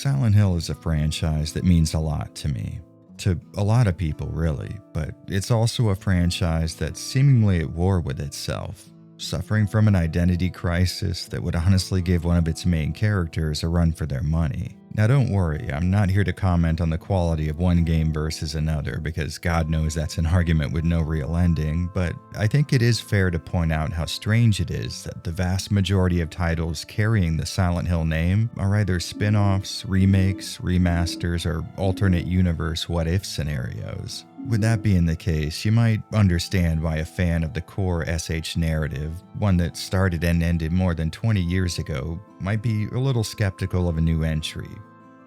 Silent Hill is a franchise that means a lot to me. To a lot of people, really, but it's also a franchise that's seemingly at war with itself, suffering from an identity crisis that would honestly give one of its main characters a run for their money. Now don't worry, I'm not here to comment on the quality of one game versus another because God knows that's an argument with no real ending, but I think it is fair to point out how strange it is that the vast majority of titles carrying the Silent Hill name are either spin-offs, remakes, remasters, or alternate universe what-if scenarios. With that being the case, you might understand why a fan of the core SH narrative, one that started and ended more than 20 years ago, might be a little skeptical of a new entry.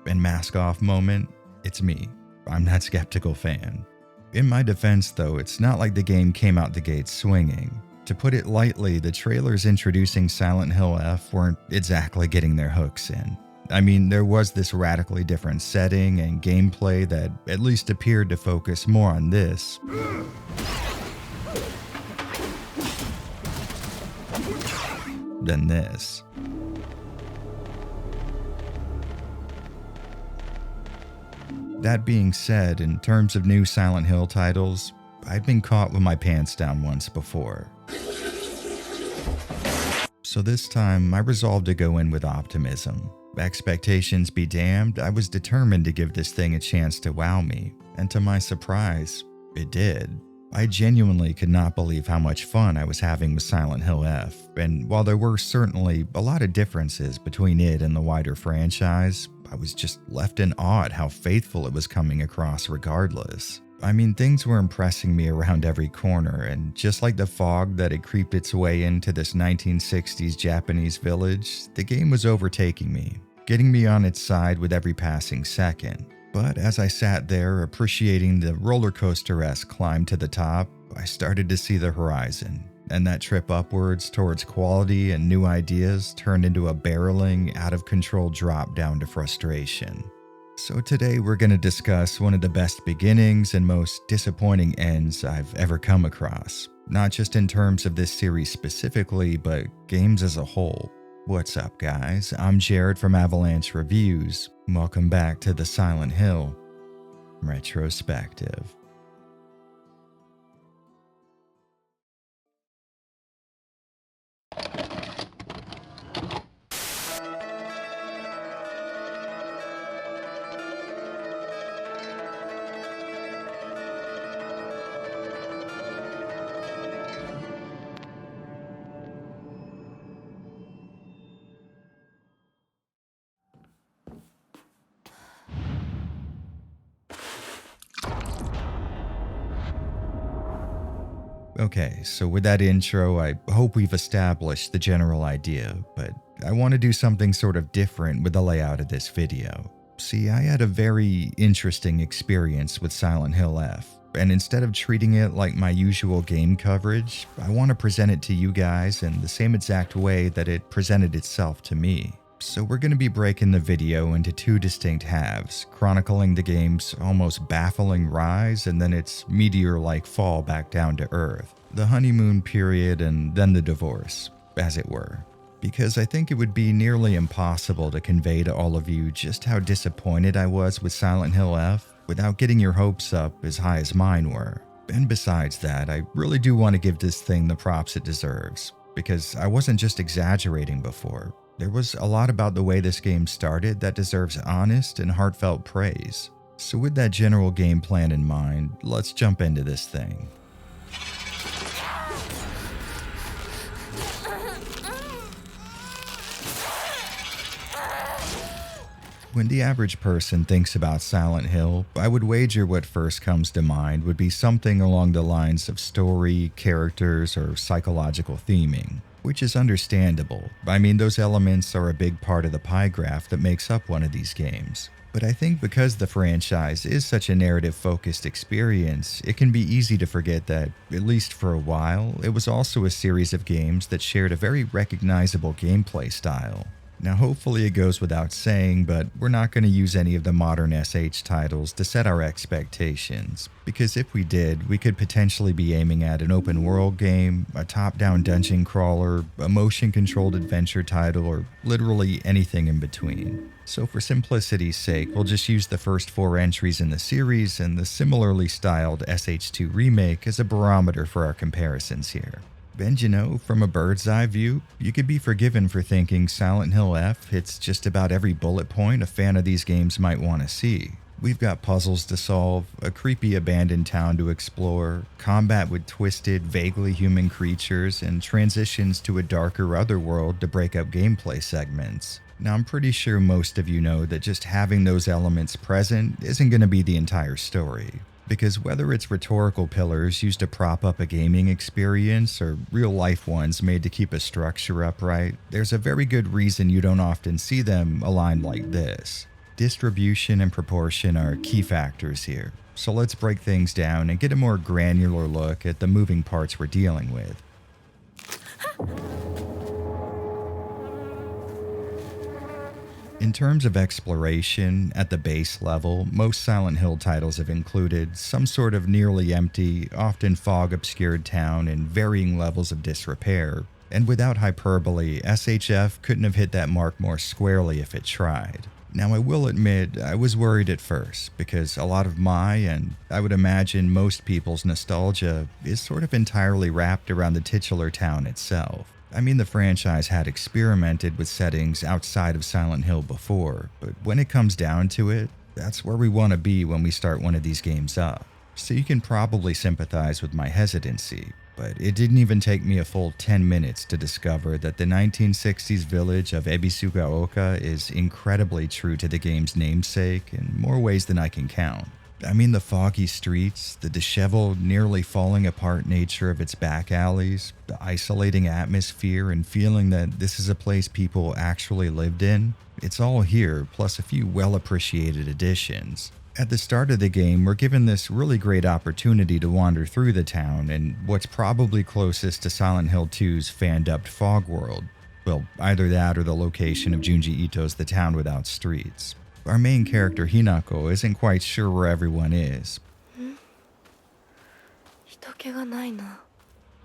And mask off moment, it's me. I'm that skeptical fan. In my defense though, it's not like the game came out the gate swinging. To put it lightly, the trailers introducing Silent Hill F weren't exactly getting their hooks in. I mean, there was this radically different setting and gameplay that at least appeared to focus more on this than this. That being said, in terms of new Silent Hill titles, I'd been caught with my pants down once before. So this time, I resolved to go in with optimism. Expectations be damned, I was determined to give this thing a chance to wow me, and to my surprise, it did. I genuinely could not believe how much fun I was having with Silent Hill F, and while there were certainly a lot of differences between it and the wider franchise, I was just left in awe at how faithful it was coming across regardless. I mean, things were impressing me around every corner, and just like the fog that had creeped its way into this 1960s Japanese village, the game was overtaking me, getting me on its side with every passing second. But as I sat there appreciating the roller coaster-esque climb to the top, I started to see the horizon, and that trip upwards towards quality and new ideas turned into a barreling, out-of-control drop down to frustration. So today we're going to discuss one of the best beginnings and most disappointing ends I've ever come across. Not just in terms of this series specifically, but games as a whole. What's up guys, I'm Jared from Avalanche Reviews. Welcome back to the Silent Hill Retrospective. Okay, so with that intro, I hope we've established the general idea, but I want to do something sort of different with the layout of this video. See, I had a very interesting experience with Silent Hill F, and instead of treating it like my usual game coverage, I want to present it to you guys in the same exact way that it presented itself to me. So we're going to be breaking the video into two distinct halves, chronicling the game's almost baffling rise and then its meteor-like fall back down to Earth, the honeymoon period and then the divorce, as it were. Because I think it would be nearly impossible to convey to all of you just how disappointed I was with Silent Hill F without getting your hopes up as high as mine were. And besides that, I really do want to give this thing the props it deserves, because I wasn't just exaggerating before. There was a lot about the way this game started that deserves honest and heartfelt praise. So with that general game plan in mind, let's jump into this thing. When the average person thinks about Silent Hill, I would wager what first comes to mind would be something along the lines of story, characters, or psychological theming. Which is understandable. I mean, those elements are a big part of the pie graph that makes up one of these games. But I think because the franchise is such a narrative-focused experience, it can be easy to forget that, at least for a while, it was also a series of games that shared a very recognizable gameplay style. Now, hopefully it goes without saying, but we're not going to use any of the modern SH titles to set our expectations, because if we did, we could potentially be aiming at an open world game, a top-down dungeon crawler, a motion-controlled adventure title, or literally anything in between. So for simplicity's sake, we'll just use the first 4 entries in the series and the similarly styled SH2 remake as a barometer for our comparisons here. And you know, from a bird's eye view, you could be forgiven for thinking Silent Hill F hits just about every bullet point a fan of these games might want to see. We've got puzzles to solve, a creepy abandoned town to explore, combat with twisted, vaguely human creatures, and transitions to a darker otherworld to break up gameplay segments. Now, I'm pretty sure most of you know that just having those elements present isn't going to be the entire story. Because whether it's rhetorical pillars used to prop up a gaming experience or real-life ones made to keep a structure upright, there's a very good reason you don't often see them aligned like this. Distribution and proportion are key factors here, so let's break things down and get a more granular look at the moving parts we're dealing with. In terms of exploration, at the base level, most Silent Hill titles have included some sort of nearly empty, often fog-obscured town in varying levels of disrepair, and without hyperbole, SHF couldn't have hit that mark more squarely if it tried. Now, I will admit, I was worried at first, because a lot of my, and I would imagine most people's nostalgia, is sort of entirely wrapped around the titular town itself. I mean, the franchise had experimented with settings outside of Silent Hill before, but when it comes down to it, that's where we want to be when we start one of these games up. So you can probably sympathize with my hesitancy, but it didn't even take me a full 10 minutes to discover that the 1960s village of Ebisugaoka is incredibly true to the game's namesake in more ways than I can count. I mean, the foggy streets, the disheveled, nearly falling apart nature of its back alleys, the isolating atmosphere and feeling that this is a place people actually lived in, it's all here, plus a few well-appreciated additions. At the start of the game, we're given this really great opportunity to wander through the town in what's probably closest to Silent Hill 2's fan-dubbed fog world. Well, either that or the location of Junji Ito's The Town Without Streets. Our main character, Hinako, isn't quite sure where everyone is.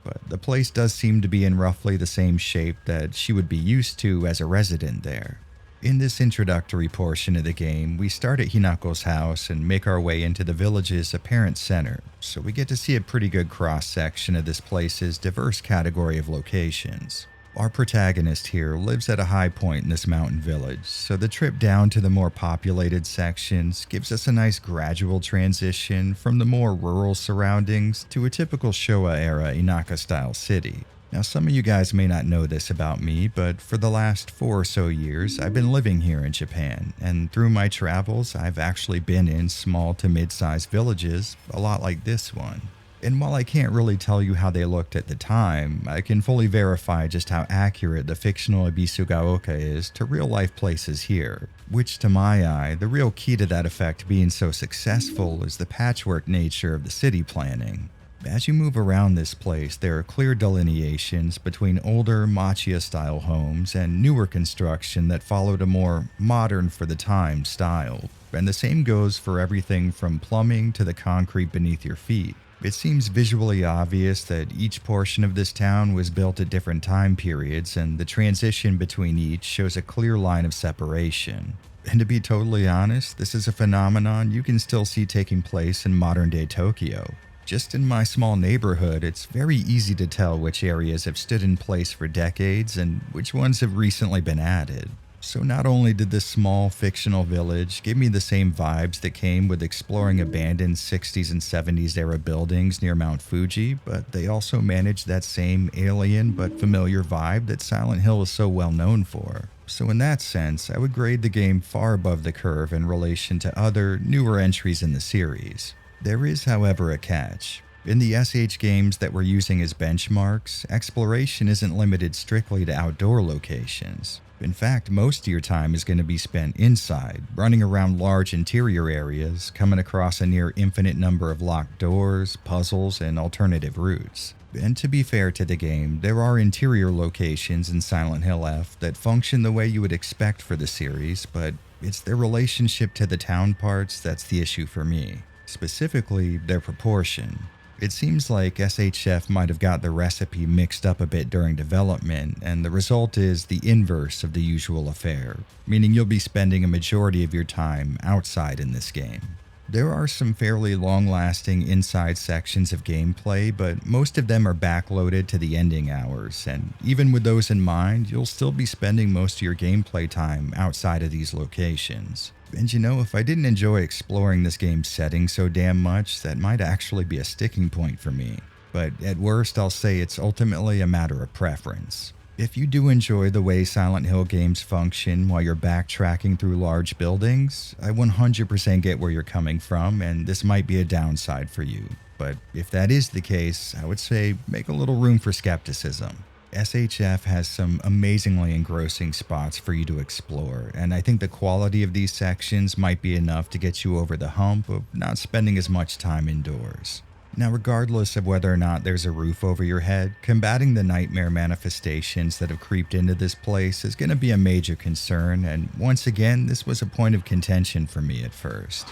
But the place does seem to be in roughly the same shape that she would be used to as a resident there. In this introductory portion of the game, we start at Hinako's house and make our way into the village's apparent center, so we get to see a pretty good cross-section of this place's diverse category of locations. Our protagonist here lives at a high point in this mountain village, so the trip down to the more populated sections gives us a nice gradual transition from the more rural surroundings to a typical Showa-era Inaka-style city. Now, some of you guys may not know this about me, but for the last 4 or so years, I've been living here in Japan, and through my travels, I've actually been in small to mid-sized villages, a lot like this one. And while I can't really tell you how they looked at the time, I can fully verify just how accurate the fictional Ebisugaoka is to real-life places here, which to my eye, the real key to that effect being so successful is the patchwork nature of the city planning. As you move around this place, there are clear delineations between older Machiya-style homes and newer construction that followed a more modern for the time style, and the same goes for everything from plumbing to the concrete beneath your feet. It seems visually obvious that each portion of this town was built at different time periods, and the transition between each shows a clear line of separation. And to be totally honest, this is a phenomenon you can still see taking place in modern-day Tokyo. Just in my small neighborhood, it's very easy to tell which areas have stood in place for decades and which ones have recently been added. So not only did this small fictional village give me the same vibes that came with exploring abandoned 60s and 70s era buildings near Mount Fuji, but they also managed that same alien but familiar vibe that Silent Hill is so well known for. So in that sense, I would grade the game far above the curve in relation to other, newer entries in the series. There is, however, a catch. In the SH games that we're using as benchmarks, exploration isn't limited strictly to outdoor locations. In fact, most of your time is going to be spent inside, running around large interior areas, coming across a near infinite number of locked doors, puzzles, and alternative routes. And to be fair to the game, there are interior locations in Silent Hill F that function the way you would expect for the series, but it's their relationship to the town parts that's the issue for me. Specifically, their proportion. It seems like SHF might have got the recipe mixed up a bit during development, and the result is the inverse of the usual affair, meaning you'll be spending a majority of your time outside in this game. There are some fairly long-lasting inside sections of gameplay, but most of them are backloaded to the ending hours, and even with those in mind, you'll still be spending most of your gameplay time outside of these locations. And you know, if I didn't enjoy exploring this game's setting so damn much, that might actually be a sticking point for me. But at worst, I'll say it's ultimately a matter of preference. If you do enjoy the way Silent Hill games function while you're backtracking through large buildings, I 100% get where you're coming from, and this might be a downside for you. But if that is the case, I would say make a little room for skepticism. SHF has some amazingly engrossing spots for you to explore, and I think the quality of these sections might be enough to get you over the hump of not spending as much time indoors. Now, regardless of whether or not there's a roof over your head, combating the nightmare manifestations that have creeped into this place is going to be a major concern, and once again, this was a point of contention for me at first.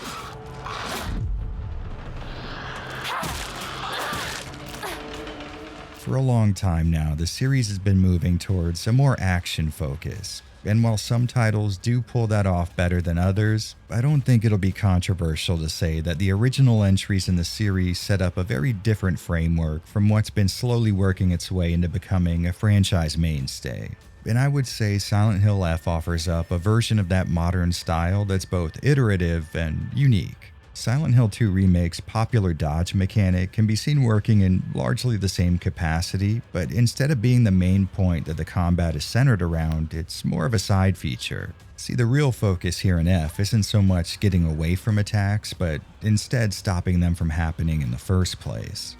For a long time now, the series has been moving towards a more action focus. And while some titles do pull that off better than others, I don't think it'll be controversial to say that the original entries in the series set up a very different framework from what's been slowly working its way into becoming a franchise mainstay. And I would say Silent Hill F offers up a version of that modern style that's both iterative and unique. Silent Hill 2 Remake's popular dodge mechanic can be seen working in largely the same capacity, but instead of being the main point that the combat is centered around, it's more of a side feature. See, the real focus here in F isn't so much getting away from attacks, but instead stopping them from happening in the first place.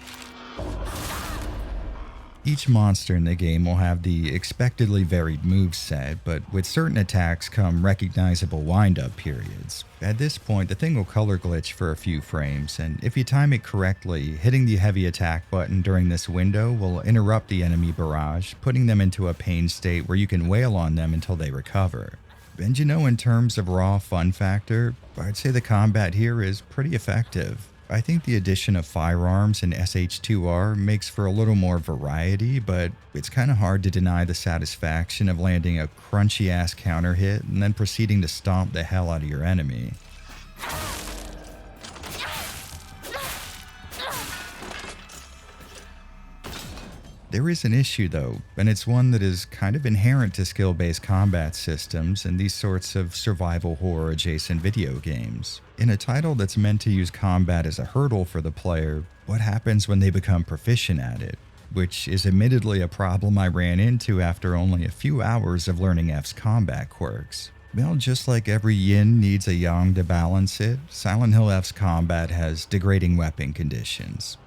Each monster in the game will have the expectedly varied moveset, but with certain attacks come recognizable wind-up periods. At this point, the thing will color glitch for a few frames, and if you time it correctly, hitting the heavy attack button during this window will interrupt the enemy barrage, putting them into a pain state where you can wail on them until they recover. And you know, in terms of raw fun factor, I'd say the combat here is pretty effective. I think the addition of firearms in SH2R makes for a little more variety, but it's kind of hard to deny the satisfaction of landing a crunchy-ass counter hit and then proceeding to stomp the hell out of your enemy. There is an issue though, and it's one that is kind of inherent to skill-based combat systems and these sorts of survival horror adjacent video games. In a title that's meant to use combat as a hurdle for the player, what happens when they become proficient at it? Which is admittedly a problem I ran into after only a few hours of learning F's combat quirks. Well, just like every yin needs a yang to balance it, Silent Hill F's combat has degrading weapon conditions.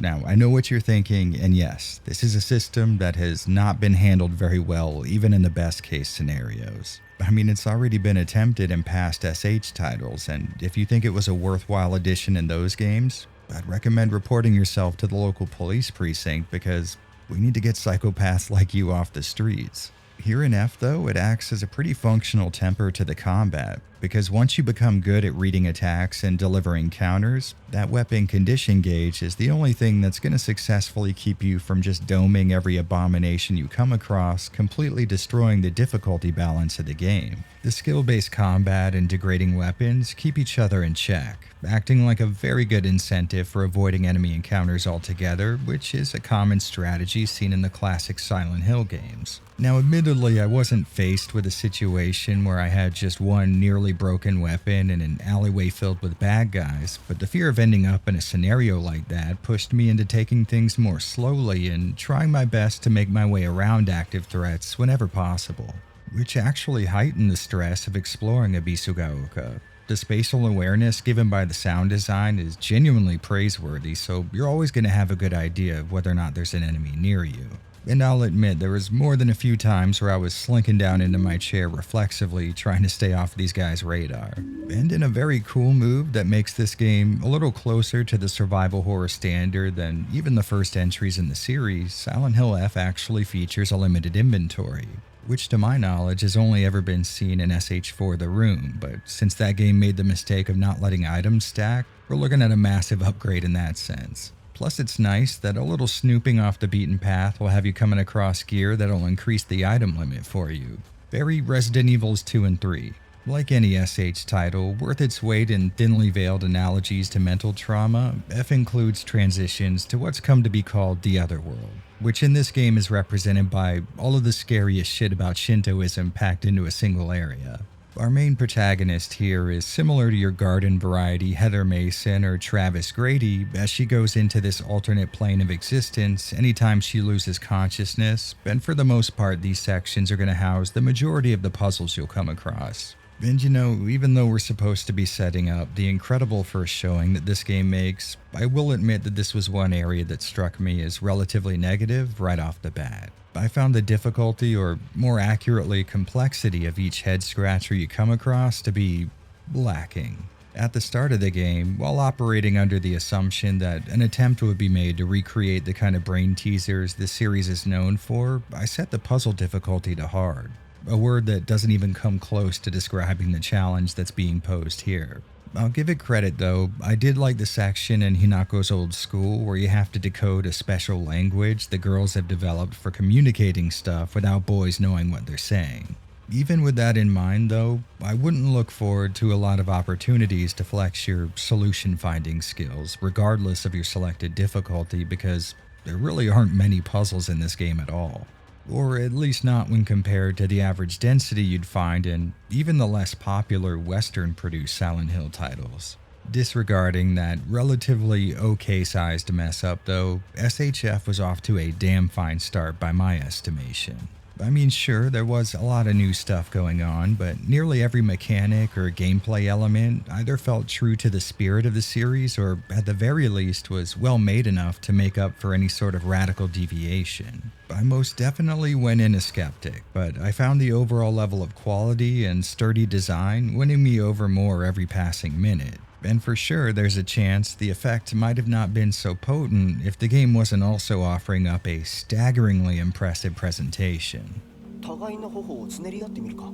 Now, I know what you're thinking, and yes, this is a system that has not been handled very well, even in the best case scenarios. I mean, it's already been attempted in past SH titles, and if you think it was a worthwhile addition in those games, I'd recommend reporting yourself to the local police precinct because we need to get psychopaths like you off the streets. Here in F, though, it acts as a pretty functional temper to the combat, because once you become good at reading attacks and delivering counters, that weapon condition gauge is the only thing that's going to successfully keep you from just doming every abomination you come across, completely destroying the difficulty balance of the game. The skill-based combat and degrading weapons keep each other in check, acting like a very good incentive for avoiding enemy encounters altogether, which is a common strategy seen in the classic Silent Hill games. Now, admittedly, I wasn't faced with a situation where I had just one nearly broken weapon in an alleyway filled with bad guys, but the fear of ending up in a scenario like that pushed me into taking things more slowly and trying my best to make my way around active threats whenever possible, which actually heightened the stress of exploring Abisugaoka. The spatial awareness given by the sound design is genuinely praiseworthy, so you're always going to have a good idea of whether or not there's an enemy near you. And I'll admit, there was more than a few times where I was slinking down into my chair reflexively trying to stay off these guys' radar. And in a very cool move that makes this game a little closer to the survival horror standard than even the first entries in the series, Silent Hill F actually features a limited inventory, which to my knowledge has only ever been seen in SH4 The Room, but since that game made the mistake of not letting items stack, we're looking at a massive upgrade in that sense. Plus, it's nice that a little snooping off the beaten path will have you coming across gear that'll increase the item limit for you. Very Resident Evils 2 and 3. Like any SH title, worth its weight in thinly veiled analogies to mental trauma, F includes transitions to what's come to be called the Otherworld, which in this game is represented by all of the scariest shit about Shintoism packed into a single area. Our main protagonist here is similar to your garden variety Heather Mason or Travis Grady as she goes into this alternate plane of existence anytime she loses consciousness, and for the most part these sections are going to house the majority of the puzzles you'll come across. And you know, even though we're supposed to be setting up the incredible first showing that this game makes, I will admit that this was one area that struck me as relatively negative right off the bat. I found the difficulty, or more accurately complexity, of each head scratcher you come across to be lacking. At the start of the game, while operating under the assumption that an attempt would be made to recreate the kind of brain teasers this series is known for, I set the puzzle difficulty to hard. A word that doesn't even come close to describing the challenge that's being posed here. I'll give it credit though, I did like the section in Hinako's old school where you have to decode a special language the girls have developed for communicating stuff without boys knowing what they're saying. Even with that in mind though, I wouldn't look forward to a lot of opportunities to flex your solution finding skills regardless of your selected difficulty because there really aren't many puzzles in this game at all. Or at least not when compared to the average density you'd find in even the less popular Western-produced Silent Hill titles. Disregarding that relatively okay-sized mess-up though, SHF was off to a damn fine start by my estimation. I mean, sure, there was a lot of new stuff going on, but nearly every mechanic or gameplay element either felt true to the spirit of the series or, at the very least, was well made enough to make up for any sort of radical deviation. I most definitely went in a skeptic, but I found the overall level of quality and sturdy design winning me over more every passing minute. And for sure, there's a chance the effect might have not been so potent if the game wasn't also offering up a staggeringly impressive presentation. 互いの頬をつねり合ってみるか。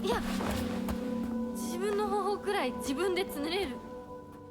いや、自分の頬くらい自分でつねれる。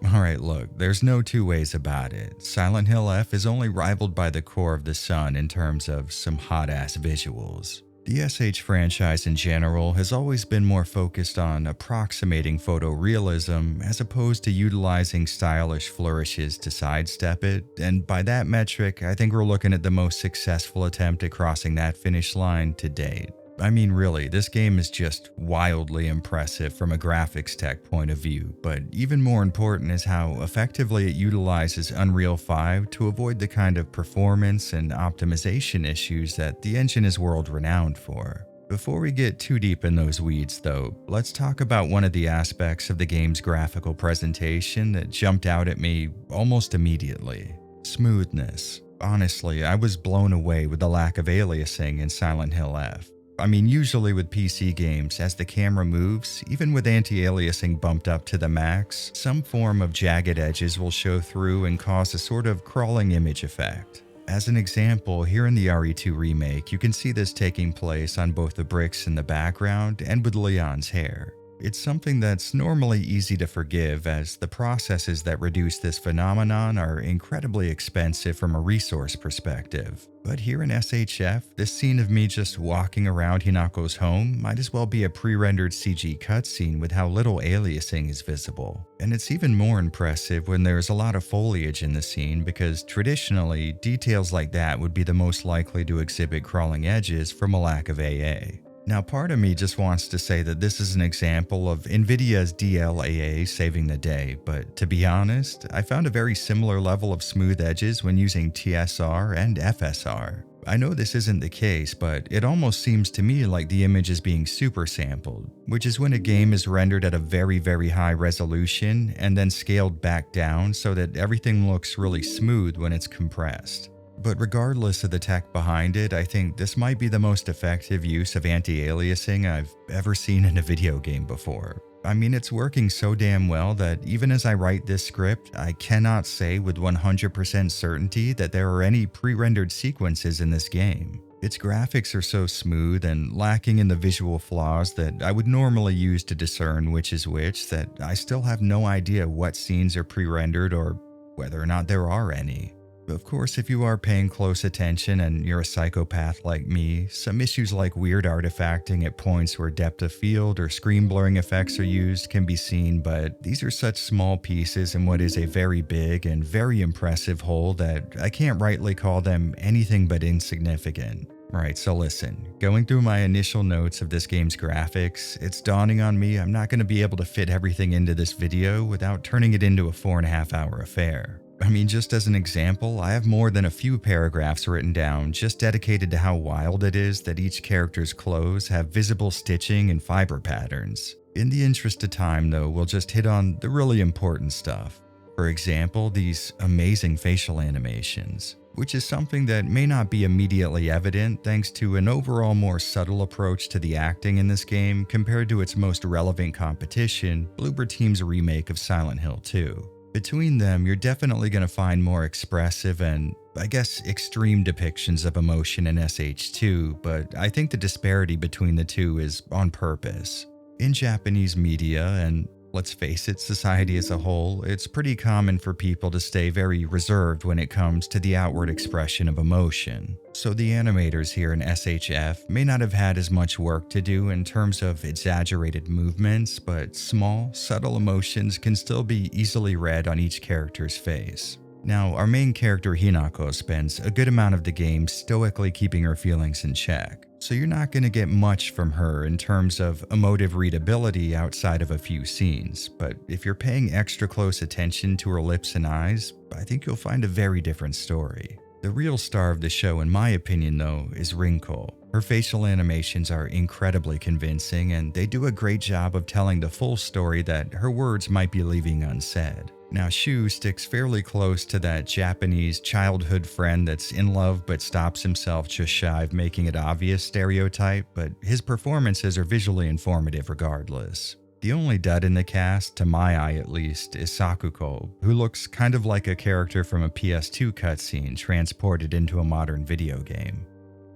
Alright, look, there's no two ways about it. Silent Hill F is only rivaled by the core of the sun in terms of some hot-ass visuals. The SH franchise in general has always been more focused on approximating photorealism as opposed to utilizing stylish flourishes to sidestep it, and by that metric, I think we're looking at the most successful attempt at crossing that finish line to date. I mean, really, this game is just wildly impressive from a graphics tech point of view, but even more important is how effectively it utilizes Unreal 5 to avoid the kind of performance and optimization issues that the engine is world-renowned for. Before we get too deep in those weeds, though, let's talk about one of the aspects of the game's graphical presentation that jumped out at me almost immediately: smoothness. Honestly, I was blown away with the lack of aliasing in Silent Hill F. I mean, usually with PC games, as the camera moves, even with anti-aliasing bumped up to the max, some form of jagged edges will show through and cause a sort of crawling image effect. As an example, here in the RE2 remake, you can see this taking place on both the bricks in the background and with Leon's hair. It's something that's normally easy to forgive, as the processes that reduce this phenomenon are incredibly expensive from a resource perspective. But here in SHF, this scene of me just walking around Hinako's home might as well be a pre-rendered CG cutscene with how little aliasing is visible. And it's even more impressive when there's a lot of foliage in the scene, because traditionally, details like that would be the most likely to exhibit crawling edges from a lack of AA. Now, part of me just wants to say that this is an example of NVIDIA's DLAA saving the day, but to be honest, I found a very similar level of smooth edges when using TSR and FSR. I know this isn't the case, but it almost seems to me like the image is being super sampled, which is when a game is rendered at a very, very high resolution and then scaled back down so that everything looks really smooth when it's compressed. But regardless of the tech behind it, I think this might be the most effective use of anti-aliasing I've ever seen in a video game before. I mean, it's working so damn well that even as I write this script, I cannot say with 100% certainty that there are any pre-rendered sequences in this game. Its graphics are so smooth and lacking in the visual flaws that I would normally use to discern which is which that I still have no idea what scenes are pre-rendered or whether or not there are any. Of course, if you are paying close attention and you're a psychopath like me, some issues like weird artifacting at points where depth of field or screen blurring effects are used can be seen, but these are such small pieces in what is a very big and very impressive whole that I can't rightly call them anything but insignificant. Right, so listen, going through my initial notes of this game's graphics, it's dawning on me I'm not going to be able to fit everything into this video without turning it into a 4.5-hour affair. I mean, just as an example, I have more than a few paragraphs written down just dedicated to how wild it is that each character's clothes have visible stitching and fiber patterns. In the interest of time, though, we'll just hit on the really important stuff. For example, these amazing facial animations, which is something that may not be immediately evident thanks to an overall more subtle approach to the acting in this game compared to its most relevant competition, Bloober Team's remake of Silent Hill 2. Between them, you're definitely going to find more expressive and, I guess, extreme depictions of emotion in SH2, but I think the disparity between the two is on purpose. In Japanese media, and let's face it, society as a whole, it's pretty common for people to stay very reserved when it comes to the outward expression of emotion. So the animators here in SHF may not have had as much work to do in terms of exaggerated movements, but small, subtle emotions can still be easily read on each character's face. Now, our main character Hinako spends a good amount of the game stoically keeping her feelings in check, so you're not going to get much from her in terms of emotive readability outside of a few scenes, but if you're paying extra close attention to her lips and eyes, I think you'll find a very different story. The real star of the show, in my opinion though, is Rinko. Her facial animations are incredibly convincing and they do a great job of telling the full story that her words might be leaving unsaid. Now, Shu sticks fairly close to that Japanese childhood friend that's in love but stops himself just shy of making it obvious stereotype, but his performances are visually informative regardless. The only dud in the cast, to my eye at least, is Sakuko, who looks kind of like a character from a PS2 cutscene transported into a modern video game.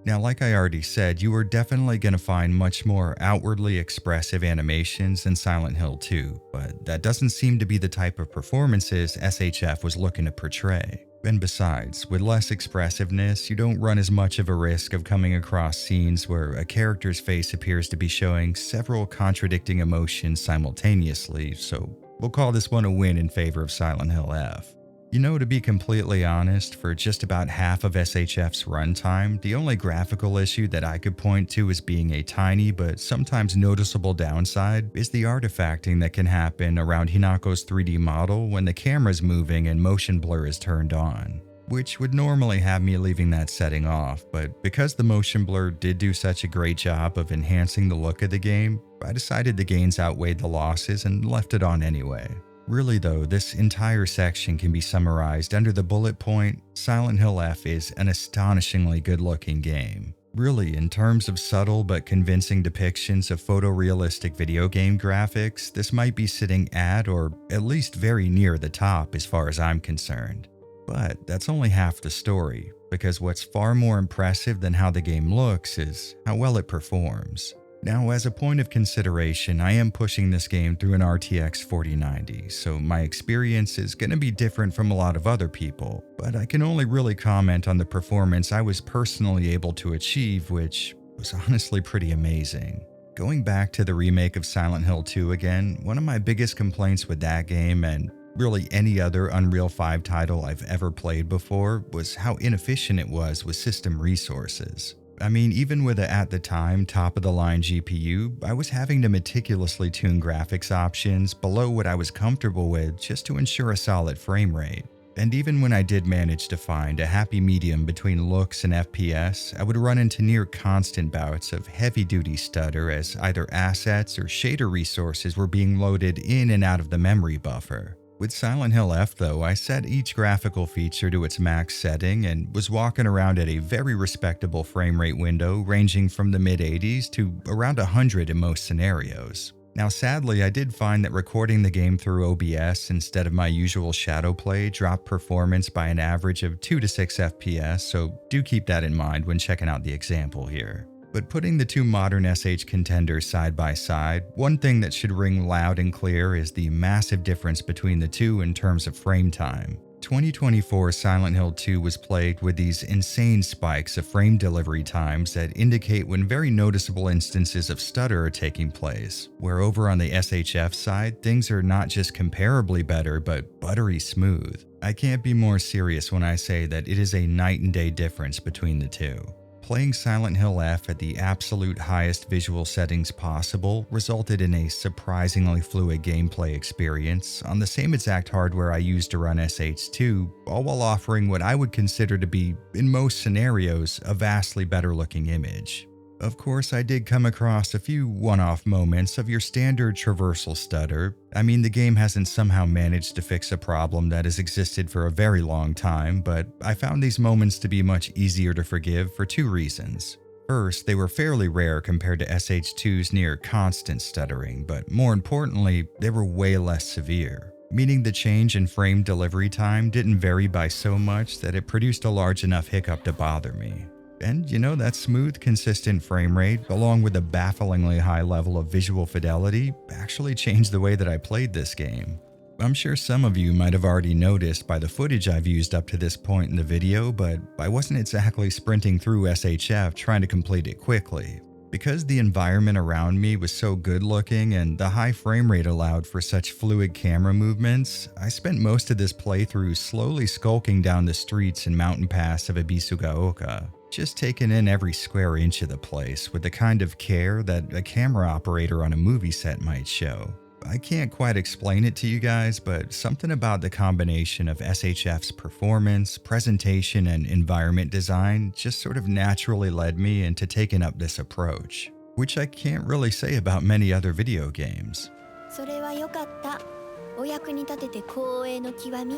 Now, like I already said, you are definitely going to find much more outwardly expressive animations in Silent Hill 2, but that doesn't seem to be the type of performances SHF was looking to portray. And besides, with less expressiveness, you don't run as much of a risk of coming across scenes where a character's face appears to be showing several contradicting emotions simultaneously, so we'll call this one a win in favor of Silent Hill F. You know, to be completely honest, for just about half of SHF's runtime, the only graphical issue that I could point to as being a tiny but sometimes noticeable downside is the artifacting that can happen around Hinako's 3D model when the camera's moving and motion blur is turned on, which would normally have me leaving that setting off, but because the motion blur did do such a great job of enhancing the look of the game, I decided the gains outweighed the losses and left it on anyway. Really though, this entire section can be summarized under the bullet point, Silent Hill F is an astonishingly good-looking game. Really, in terms of subtle but convincing depictions of photorealistic video game graphics, this might be sitting at or at least very near the top as far as I'm concerned. But that's only half the story, because what's far more impressive than how the game looks is how well it performs. Now, as a point of consideration, I am pushing this game through an RTX 4090, so my experience is going to be different from a lot of other people, but I can only really comment on the performance I was personally able to achieve, which was honestly pretty amazing. Going back to the remake of Silent Hill 2 again, one of my biggest complaints with that game, and really any other Unreal 5 title I've ever played before, was how inefficient it was with system resources. I mean, even with a at the time top-of-the-line GPU, I was having to meticulously tune graphics options below what I was comfortable with just to ensure a solid frame rate. And even when I did manage to find a happy medium between looks and FPS, I would run into near constant bouts of heavy-duty stutter as either assets or shader resources were being loaded in and out of the memory buffer. With Silent Hill F though, I set each graphical feature to its max setting and was walking around at a very respectable frame rate window ranging from the mid-80s to around 100 in most scenarios. Now sadly, I did find that recording the game through OBS instead of my usual shadow play dropped performance by an average of 2 to 6 FPS, so do keep that in mind when checking out the example here. But putting the two modern SH contenders side by side, one thing that should ring loud and clear is the massive difference between the two in terms of frame time. 2024 Silent Hill 2 was plagued with these insane spikes of frame delivery times that indicate when very noticeable instances of stutter are taking place, where over on the SHF side, things are not just comparably better, but buttery smooth. I can't be more serious when I say that it is a night and day difference between the two. Playing Silent Hill F at the absolute highest visual settings possible resulted in a surprisingly fluid gameplay experience on the same exact hardware I used to run SH2, all while offering what I would consider to be, in most scenarios, a vastly better looking image. Of course, I did come across a few one-off moments of your standard traversal stutter. I mean, the game hasn't somehow managed to fix a problem that has existed for a very long time, but I found these moments to be much easier to forgive for two reasons. First, they were fairly rare compared to SH2's near constant stuttering, but more importantly, they were way less severe, meaning the change in frame delivery time didn't vary by so much that it produced a large enough hiccup to bother me. And that smooth, consistent frame rate, along with a bafflingly high level of visual fidelity, actually changed the way that I played this game. I'm sure some of you might have already noticed by the footage I've used up to this point in the video, but I wasn't exactly sprinting through SHF trying to complete it quickly. Because the environment around me was so good looking and the high frame rate allowed for such fluid camera movements, I spent most of this playthrough slowly skulking down the streets and mountain pass of Ibisugaoka, just taking in every square inch of the place with the kind of care that a camera operator on a movie set might show. I can't quite explain it to you guys, but something about the combination of SHF's performance, presentation, and environment design just sort of naturally led me into taking up this approach, which I can't really say about many other video games. それは良かった。お役に立てて光栄の極み。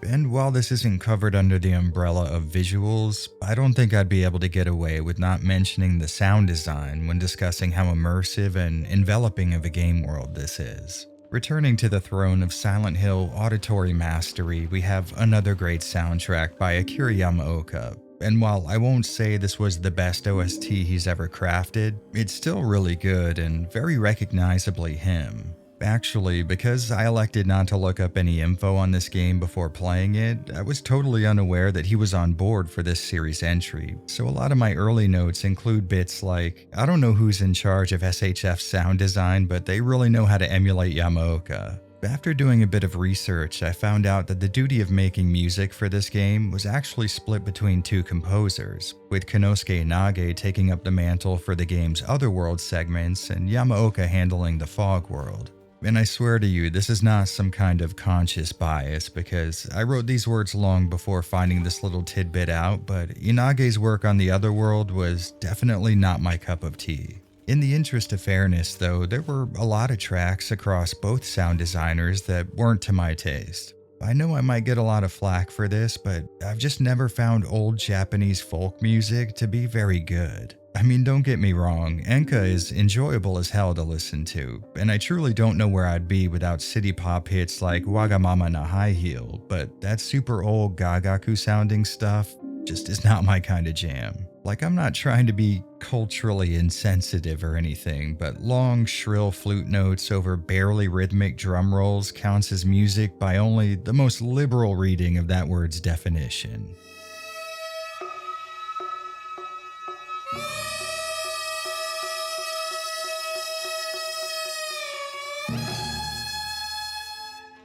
And while this isn't covered under the umbrella of visuals, I don't think I'd be able to get away with not mentioning the sound design when discussing how immersive and enveloping of a game world this is. Returning to the throne of Silent Hill auditory mastery, we have another great soundtrack by Akira Yamaoka. And while I won't say this was the best OST he's ever crafted, it's still really good and very recognizably him. Actually, because I elected not to look up any info on this game before playing it, I was totally unaware that he was on board for this series entry, so a lot of my early notes include bits like, I don't know who's in charge of SHF's sound design, but they really know how to emulate Yamaoka. After doing a bit of research, I found out that the duty of making music for this game was actually split between two composers, with Konosuke Inage taking up the mantle for the game's Otherworld segments and Yamaoka handling the Fog World. And I swear to you, this is not some kind of conscious bias, because I wrote these words long before finding this little tidbit out, but Inage's work on the Otherworld was definitely not my cup of tea. In the interest of fairness though, there were a lot of tracks across both sound designers that weren't to my taste. I know I might get a lot of flack for this, but I've just never found old Japanese folk music to be very good. I mean, don't get me wrong, Enka is enjoyable as hell to listen to, and I truly don't know where I'd be without city pop hits like Wagamama na High Heel, but that super old Gagaku sounding stuff just is not my kind of jam. Like, I'm not trying to be culturally insensitive or anything, but long, shrill flute notes over barely rhythmic drum rolls counts as music by only the most liberal reading of that word's definition.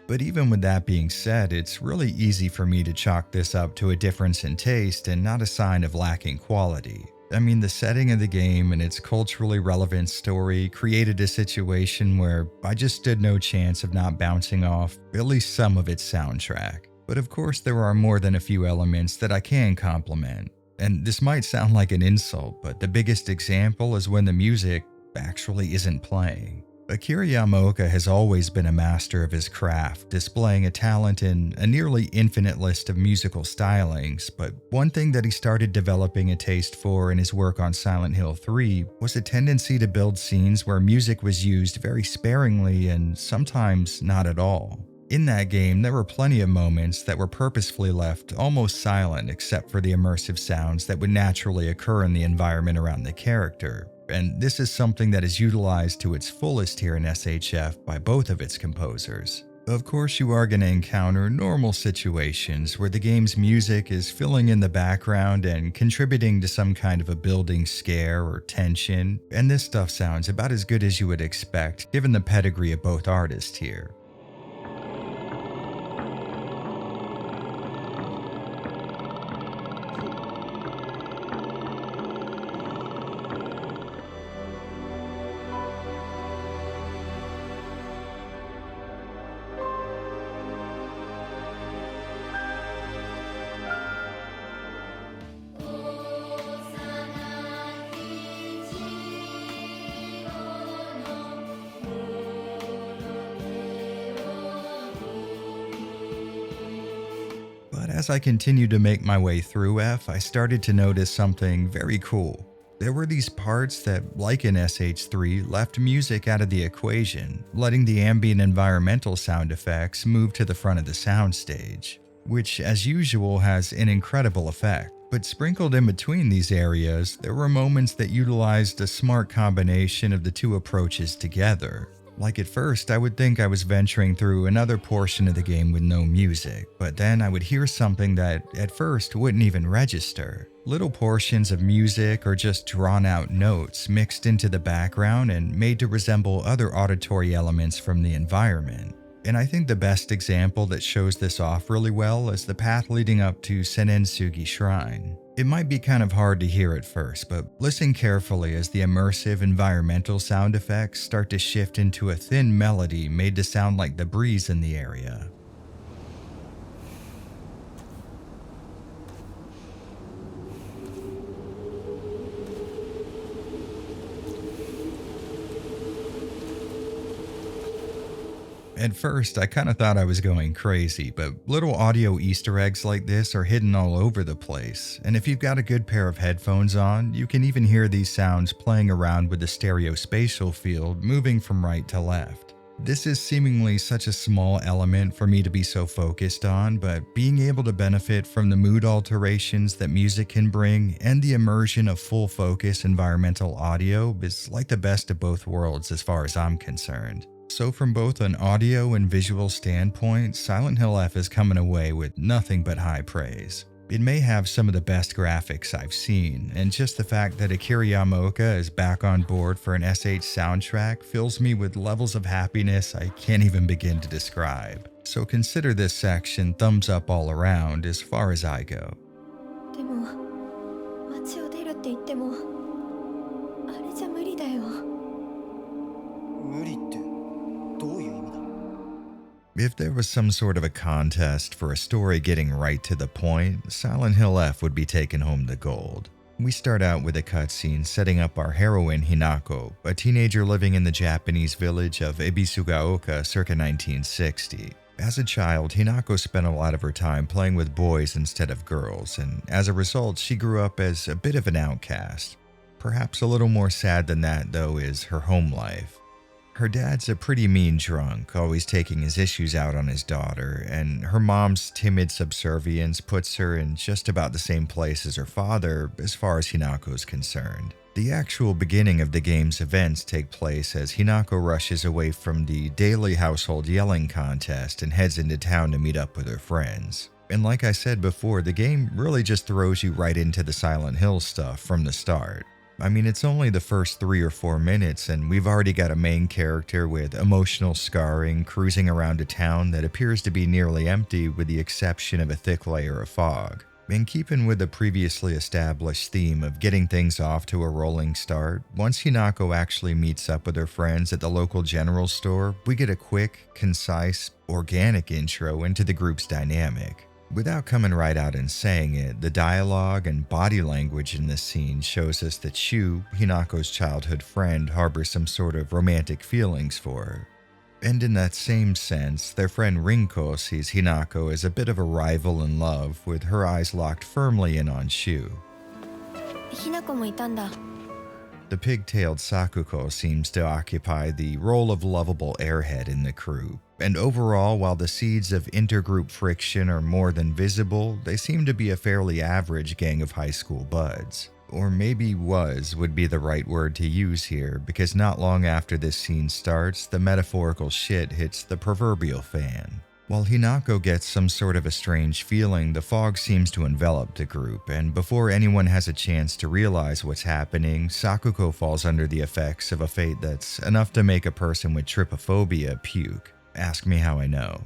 But even with that being said, it's really easy for me to chalk this up to a difference in taste and not a sign of lacking quality. I mean, the setting of the game and its culturally relevant story created a situation where I just stood no chance of not bouncing off at least some of its soundtrack. But of course there are more than a few elements that I can compliment. And this might sound like an insult, but the biggest example is when the music actually isn't playing. Akira Yamaoka has always been a master of his craft, displaying a talent in a nearly infinite list of musical stylings, but one thing that he started developing a taste for in his work on Silent Hill 3 was a tendency to build scenes where music was used very sparingly and sometimes not at all. In that game, there were plenty of moments that were purposefully left almost silent except for the immersive sounds that would naturally occur in the environment around the character. And this is something that is utilized to its fullest here in SHF by both of its composers. Of course, you are going to encounter normal situations where the game's music is filling in the background and contributing to some kind of a building scare or tension, and this stuff sounds about as good as you would expect given the pedigree of both artists here. But as I continued to make my way through F, I started to notice something very cool. There were these parts that, like in SH3, left music out of the equation, letting the ambient environmental sound effects move to the front of the soundstage, which as usual has an incredible effect. But sprinkled in between these areas, there were moments that utilized a smart combination of the two approaches together. Like at first, I would think I was venturing through another portion of the game with no music, but then I would hear something that at first wouldn't even register. Little portions of music or just drawn out notes mixed into the background and made to resemble other auditory elements from the environment. And I think the best example that shows this off really well is the path leading up to Senensugi Shrine. It might be kind of hard to hear at first, but listen carefully as the immersive environmental sound effects start to shift into a thin melody made to sound like the breeze in the area. At first, I kind of thought I was going crazy, but little audio Easter eggs like this are hidden all over the place, and if you've got a good pair of headphones on, you can even hear these sounds playing around with the stereo spatial field moving from right to left. This is seemingly such a small element for me to be so focused on, but being able to benefit from the mood alterations that music can bring and the immersion of full focus environmental audio is like the best of both worlds as far as I'm concerned. So from both an audio and visual standpoint, Silent Hill F is coming away with nothing but high praise. It may have some of the best graphics I've seen, and just the fact that Akira Yamaoka is back on board for an SH soundtrack fills me with levels of happiness I can't even begin to describe. So consider this section thumbs up all around as far as I go. でも街を出るって言ってもあれじゃ無理だよ。無理ってどういう意味だ？ If there was some sort of a contest for a story getting right to the point, Silent Hill F would be taking home the gold. We start out with a cutscene setting up our heroine Hinako, a teenager living in the Japanese village of Ebisugaoka circa 1960. As a child, Hinako spent a lot of her time playing with boys instead of girls, and as a result, she grew up as a bit of an outcast. Perhaps a little more sad than that, though, is her home life. Her dad's a pretty mean drunk, always taking his issues out on his daughter, and her mom's timid subservience puts her in just about the same place as her father as far as Hinako's concerned. The actual beginning of the game's events take place as Hinako rushes away from the daily household yelling contest and heads into town to meet up with her friends. And like I said before, the game really just throws you right into the Silent Hill stuff from the start. I mean, it's only the first 3 or 4 minutes, and we've already got a main character with emotional scarring cruising around a town that appears to be nearly empty with the exception of a thick layer of fog. In keeping with the previously established theme of getting things off to a rolling start, once Hinako actually meets up with her friends at the local general store, we get a quick, concise, organic intro into the group's dynamic. Without coming right out and saying it, the dialogue and body language in this scene shows us that Shu, Hinako's childhood friend, harbors some sort of romantic feelings for her. And in that same sense, their friend Rinko sees Hinako as a bit of a rival in love, with her eyes locked firmly in on Shu. ひなこもいたんだ。 The pig-tailed Sakuko seems to occupy the role of lovable airhead in the crew, and overall, while the seeds of intergroup friction are more than visible, they seem to be a fairly average gang of high school buds. Or maybe would be the right word to use here, because not long after this scene starts, the metaphorical shit hits the proverbial fan. While Hinako gets some sort of a strange feeling, the fog seems to envelop the group, and before anyone has a chance to realize what's happening, Sakuko falls under the effects of a fate that's enough to make a person with trypophobia puke. Ask me how I know.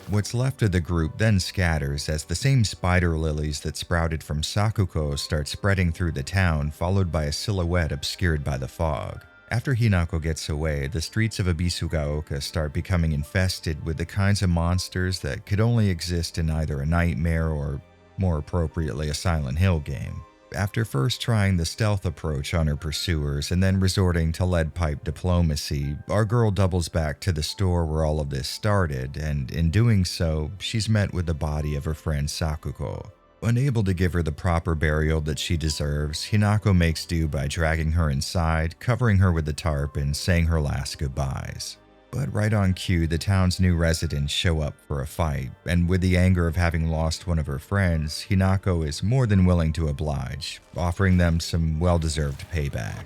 What's left of the group then scatters as the same spider lilies that sprouted from Sakuko start spreading through the town, followed by a silhouette obscured by the fog. After Hinako gets away, the streets of Abisugaoka start becoming infested with the kinds of monsters that could only exist in either a nightmare or, more appropriately, a Silent Hill game. After first trying the stealth approach on her pursuers and then resorting to lead pipe diplomacy, our girl doubles back to the store where all of this started, and in doing so, she's met with the body of her friend Sakuko. Unable to give her the proper burial that she deserves, Hinako makes do by dragging her inside, covering her with the tarp, and saying her last goodbyes. But right on cue, the town's new residents show up for a fight, and with the anger of having lost one of her friends, Hinako is more than willing to oblige, offering them some well-deserved payback.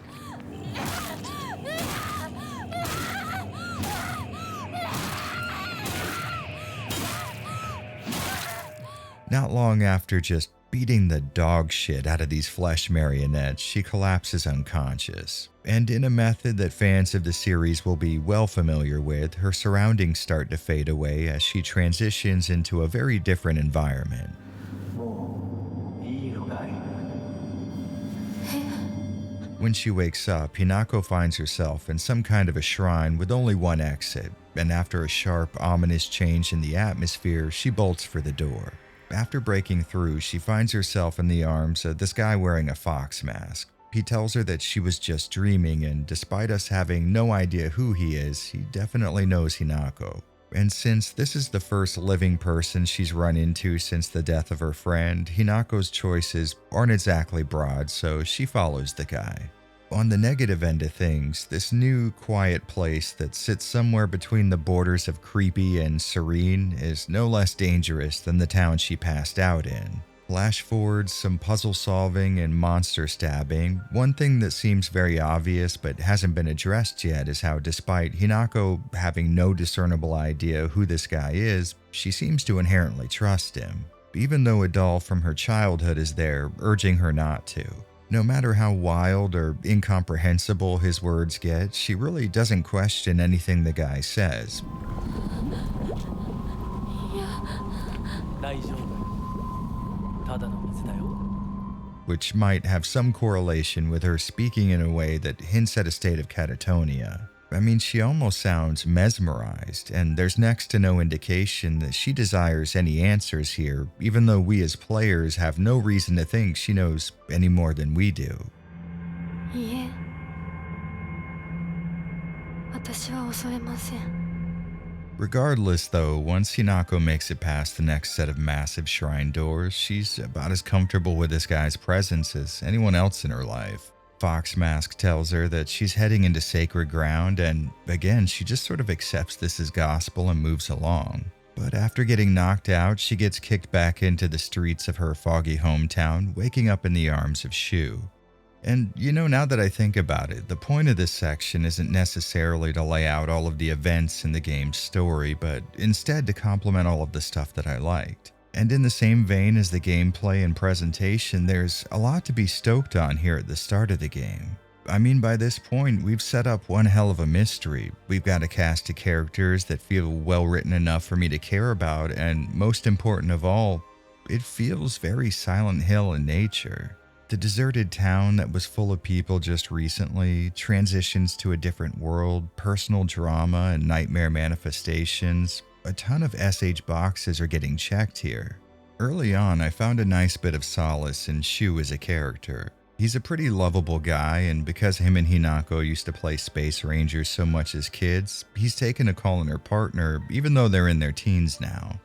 Not long after just beating the dog shit out of these flesh marionettes, she collapses unconscious. And in a method that fans of the series will be well familiar with, her surroundings start to fade away as she transitions into a very different environment. When she wakes up, Hinako finds herself in some kind of a shrine with only one exit, and after a sharp, ominous change in the atmosphere, she bolts for the door. After breaking through, she finds herself in the arms of this guy wearing a fox mask. He tells her that she was just dreaming, and despite us having no idea who he is, he definitely knows Hinako. And since this is the first living person she's run into since the death of her friend, Hinako's choices aren't exactly broad, so she follows the guy. On the negative end of things, this new, quiet place that sits somewhere between the borders of creepy and serene is no less dangerous than the town she passed out in. Flash forwards, some puzzle solving, and monster stabbing. One thing that seems very obvious but hasn't been addressed yet is how, despite Hinako having no discernible idea who this guy is, she seems to inherently trust him, even though a doll from her childhood is there, urging her not to. No matter how wild or incomprehensible his words get, she really doesn't question anything the guy says. Which might have some correlation with her speaking in a way that hints at a state of catatonia. I mean, she almost sounds mesmerized, and there's next to no indication that she desires any answers here, even though we as players have no reason to think she knows any more than we do. いえ、私は恐れません。 Regardless though, once Hinako makes it past the next set of massive shrine doors, she's about as comfortable with this guy's presence as anyone else in her life. Fox Mask tells her that she's heading into sacred ground, and again, she just sort of accepts this as gospel and moves along. But after getting knocked out, she gets kicked back into the streets of her foggy hometown, waking up in the arms of Shu. And you know, now that I think about it, the point of this section isn't necessarily to lay out all of the events in the game's story, but instead to complement all of the stuff that I liked. And in the same vein as the gameplay and presentation, there's a lot to be stoked on here at the start of the game. I mean, by this point, we've set up one hell of a mystery. We've got a cast of characters that feel well written enough for me to care about, and most important of all, it feels very Silent Hill in nature. The deserted town that was full of people just recently transitions to a different world, personal drama and nightmare manifestations. A ton of SH boxes are getting checked here. Early on, I found a nice bit of solace in Shu as a character. He's a pretty lovable guy, and because him and Hinako used to play Space Rangers so much as kids, he's taken a call on her partner even though they're in their teens now.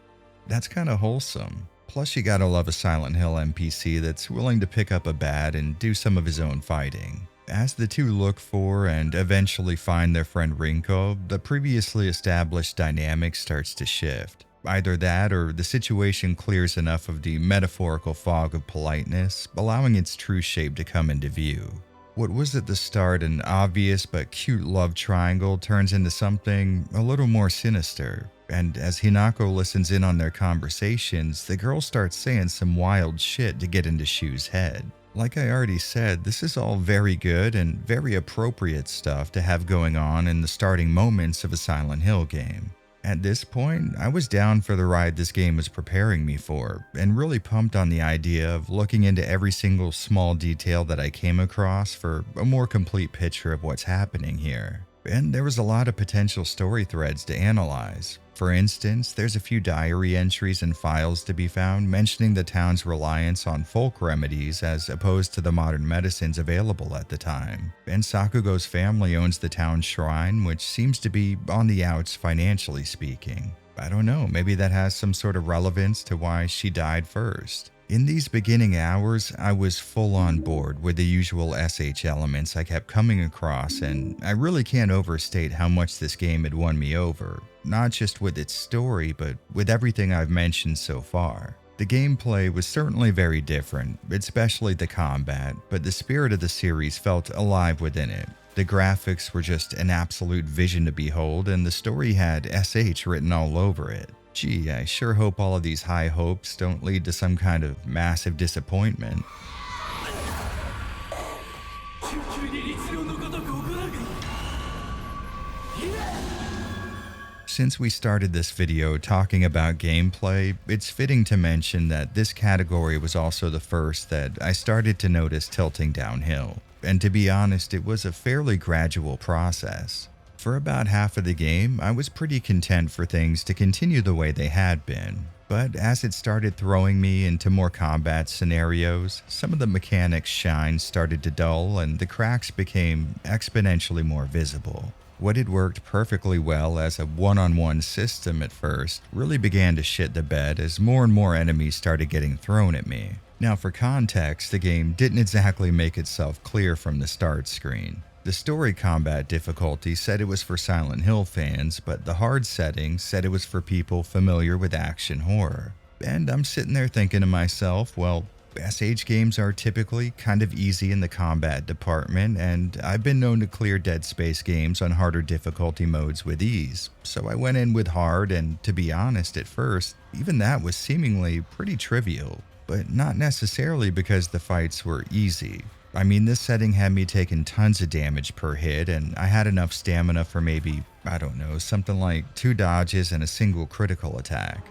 That's kinda wholesome. Plus you gotta love a Silent Hill NPC that's willing to pick up a bat and do some of his own fighting. As the two look for and eventually find their friend Rinko, the previously established dynamic starts to shift. Either that or the situation clears enough of the metaphorical fog of politeness, allowing its true shape to come into view. What was at the start an obvious but cute love triangle turns into something a little more sinister. And as Hinako listens in on their conversations, the girl starts saying some wild shit to get into Shu's head. Like I already said, this is all very good and very appropriate stuff to have going on in the starting moments of a Silent Hill game. At this point, I was down for the ride this game was preparing me for, and really pumped on the idea of looking into every single small detail that I came across for a more complete picture of what's happening here. And there was a lot of potential story threads to analyze. For instance, there's a few diary entries and files to be found mentioning the town's reliance on folk remedies as opposed to the modern medicines available at the time. And Sakugo's family owns the town's shrine, which seems to be on the outs financially speaking. I don't know, maybe that has some sort of relevance to why she died first. In these beginning hours, I was full on board with the usual SH elements I kept coming across, and I really can't overstate how much this game had won me over, not just with its story, but with everything I've mentioned so far. The gameplay was certainly very different, especially the combat, but the spirit of the series felt alive within it. The graphics were just an absolute vision to behold, and the story had SH written all over it. Gee, I sure hope all of these high hopes don't lead to some kind of massive disappointment. Since we started this video talking about gameplay, it's fitting to mention that this category was also the first that I started to notice tilting downhill. And to be honest, it was a fairly gradual process. For about half of the game, I was pretty content for things to continue the way they had been. But as it started throwing me into more combat scenarios, some of the mechanics' shine started to dull and the cracks became exponentially more visible. What had worked perfectly well as a one-on-one system at first really began to shit the bed as more and more enemies started getting thrown at me. Now for context, the game didn't exactly make itself clear from the start screen. The story combat difficulty said it was for Silent Hill fans, but the hard setting said it was for people familiar with action horror. And I'm sitting there thinking to myself, well, SH games are typically kind of easy in the combat department, and I've been known to clear Dead Space games on harder difficulty modes with ease. So I went in with hard, and to be honest at first, even that was seemingly pretty trivial. But not necessarily because the fights were easy. I mean, this setting had me taking tons of damage per hit, and I had enough stamina for maybe, I don't know, something like 2 dodges and a single critical attack.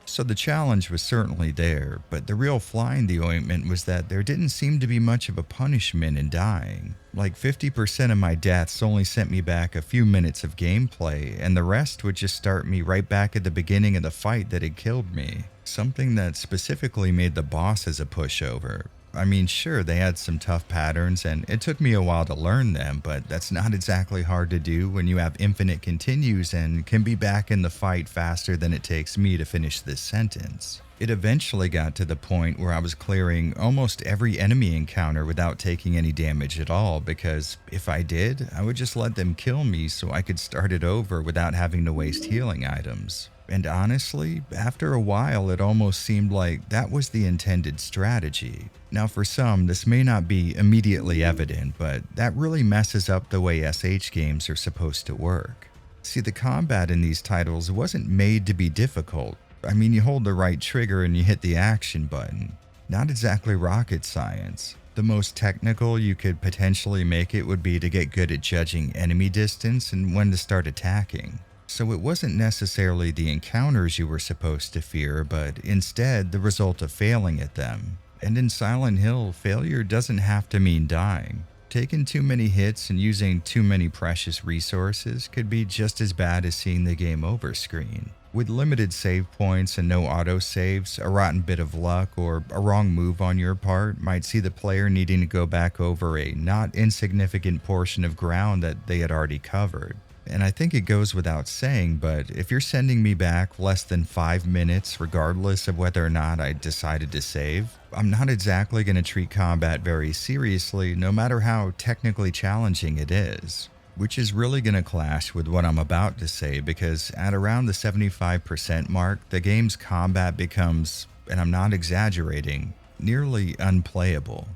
So the challenge was certainly there, but the real fly in the ointment was that there didn't seem to be much of a punishment in dying. Like 50% of my deaths only sent me back a few minutes of gameplay, and the rest would just start me right back at the beginning of the fight that had killed me. Something that specifically made the bosses a pushover. I mean, sure, they had some tough patterns, and it took me a while to learn them, but that's not exactly hard to do when you have infinite continues and can be back in the fight faster than it takes me to finish this sentence. It eventually got to the point where I was clearing almost every enemy encounter without taking any damage at all, because if I did, I would just let them kill me so I could start it over without having to waste healing items. And honestly, after a while it almost seemed like that was the intended strategy. Now for some, this may not be immediately evident, but that really messes up the way SH games are supposed to work. See, the combat in these titles wasn't made to be difficult. I mean, you hold the right trigger and you hit the action button. Not exactly rocket science. The most technical you could potentially make it would be to get good at judging enemy distance and when to start attacking. So it wasn't necessarily the encounters you were supposed to fear, but instead the result of failing at them. And in Silent Hill, failure doesn't have to mean dying. Taking too many hits and using too many precious resources could be just as bad as seeing the game over screen. With limited save points and no autosaves, a rotten bit of luck or a wrong move on your part might see the player needing to go back over a not insignificant portion of ground that they had already covered. And I think it goes without saying, but if you're sending me back less than 5 minutes regardless of whether or not I decided to save, I'm not exactly going to treat combat very seriously no matter how technically challenging it is. Which is really going to clash with what I'm about to say, because at around the 75% mark, the game's combat becomes, and I'm not exaggerating, nearly unplayable.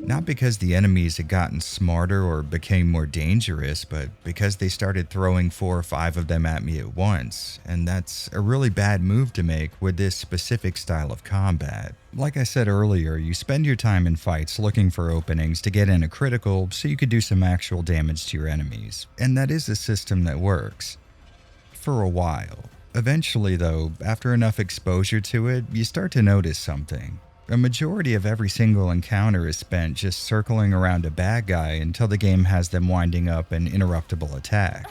Not because the enemies had gotten smarter or became more dangerous, but because they started throwing 4 or 5 of them at me at once, and that's a really bad move to make with this specific style of combat. Like I said earlier, you spend your time in fights looking for openings to get in a critical so you could do some actual damage to your enemies, and that is a system that works. For a while. Eventually though, after enough exposure to it, you start to notice something. A majority of every single encounter is spent just circling around a bad guy until the game has them winding up an interruptible attack.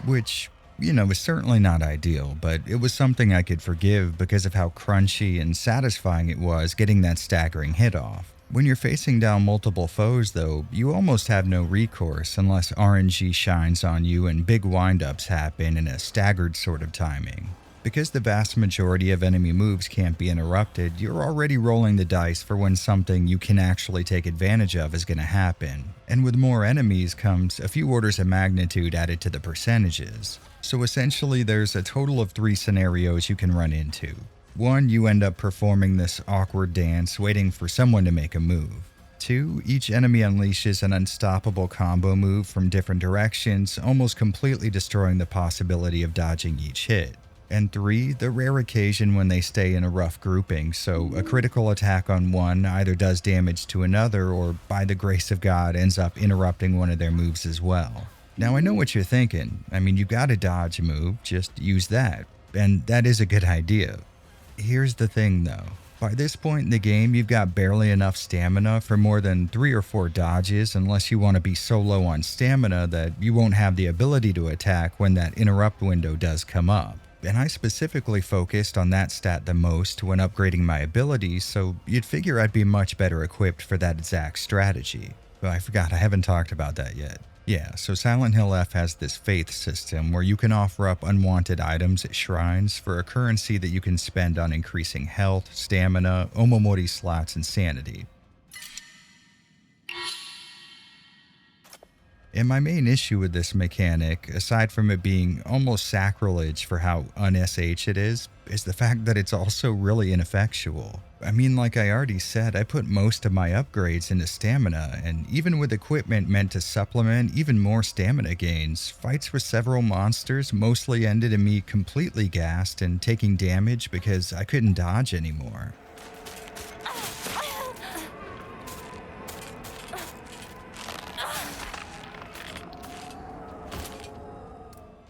Which, is certainly not ideal, but it was something I could forgive because of how crunchy and satisfying it was getting that staggering hit off. When you're facing down multiple foes though, you almost have no recourse unless RNG shines on you and big windups happen in a staggered sort of timing. Because the vast majority of enemy moves can't be interrupted, you're already rolling the dice for when something you can actually take advantage of is going to happen. And with more enemies comes a few orders of magnitude added to the percentages. So essentially there's a total of 3 scenarios you can run into. 1, you end up performing this awkward dance waiting for someone to make a move. 2, each enemy unleashes an unstoppable combo move from different directions, almost completely destroying the possibility of dodging each hit. And 3, the rare occasion when they stay in a rough grouping, so a critical attack on one either does damage to another or by the grace of God ends up interrupting one of their moves as well. Now I know what you're thinking. I mean, you gotta dodge a move, just use that. And that is a good idea. Here's the thing though. By this point in the game, you've got barely enough stamina for more than 3 or 4 dodges unless you want to be so low on stamina that you won't have the ability to attack when that interrupt window does come up. And I specifically focused on that stat the most when upgrading my abilities, so you'd figure I'd be much better equipped for that exact strategy. But I forgot, I haven't talked about that yet. Yeah, so Silent Hill F has this faith system where you can offer up unwanted items at shrines for a currency that you can spend on increasing health, stamina, omomori slots, and sanity. And my main issue with this mechanic, aside from it being almost sacrilege for how un-SH it is the fact that it's also really ineffectual. I mean, like I already said, I put most of my upgrades into stamina, and even with equipment meant to supplement even more stamina gains, fights with several monsters mostly ended in me completely gassed and taking damage because I couldn't dodge anymore.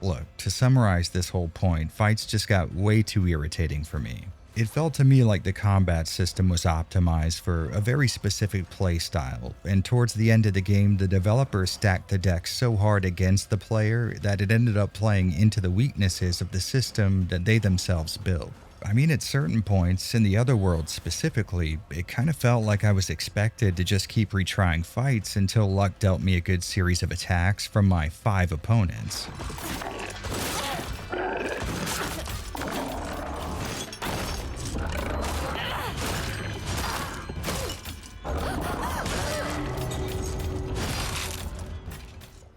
Look, to summarize this whole point, fights just got way too irritating for me. It felt to me like the combat system was optimized for a very specific playstyle, and towards the end of the game, the developers stacked the deck so hard against the player that it ended up playing into the weaknesses of the system that they themselves built. I mean, at certain points, in the other world specifically, it kind of felt like I was expected to just keep retrying fights until luck dealt me a good series of attacks from my 5 opponents.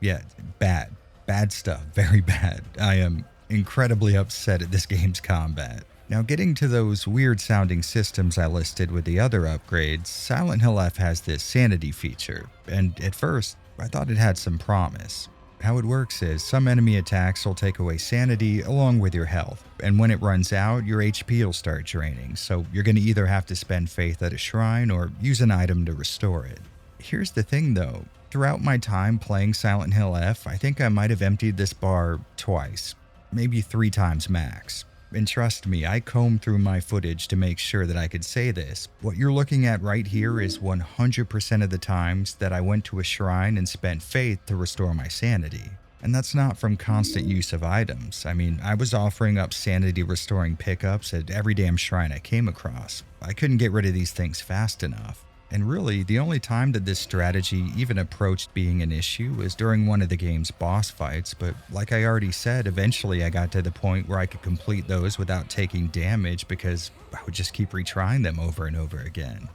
Yeah, bad. Bad stuff. Very bad. I am incredibly upset at this game's combat. Now, getting to those weird sounding systems I listed with the other upgrades, Silent Hill F has this sanity feature, and at first, I thought it had some promise. How it works is, some enemy attacks will take away sanity along with your health, and when it runs out, your HP will start draining, so you're going to either have to spend faith at a shrine or use an item to restore it. Here's the thing though, throughout my time playing Silent Hill F, I think I might have emptied this bar twice, maybe 3 times max. And trust me, I combed through my footage to make sure that I could say this. What you're looking at right here is 100% of the times that I went to a shrine and spent faith to restore my sanity. And that's not from constant use of items. I mean, I was offering up sanity restoring pickups at every damn shrine I came across. I couldn't get rid of these things fast enough. And really, the only time that this strategy even approached being an issue was during one of the game's boss fights, but like I already said, eventually I got to the point where I could complete those without taking damage because I would just keep retrying them over and over again.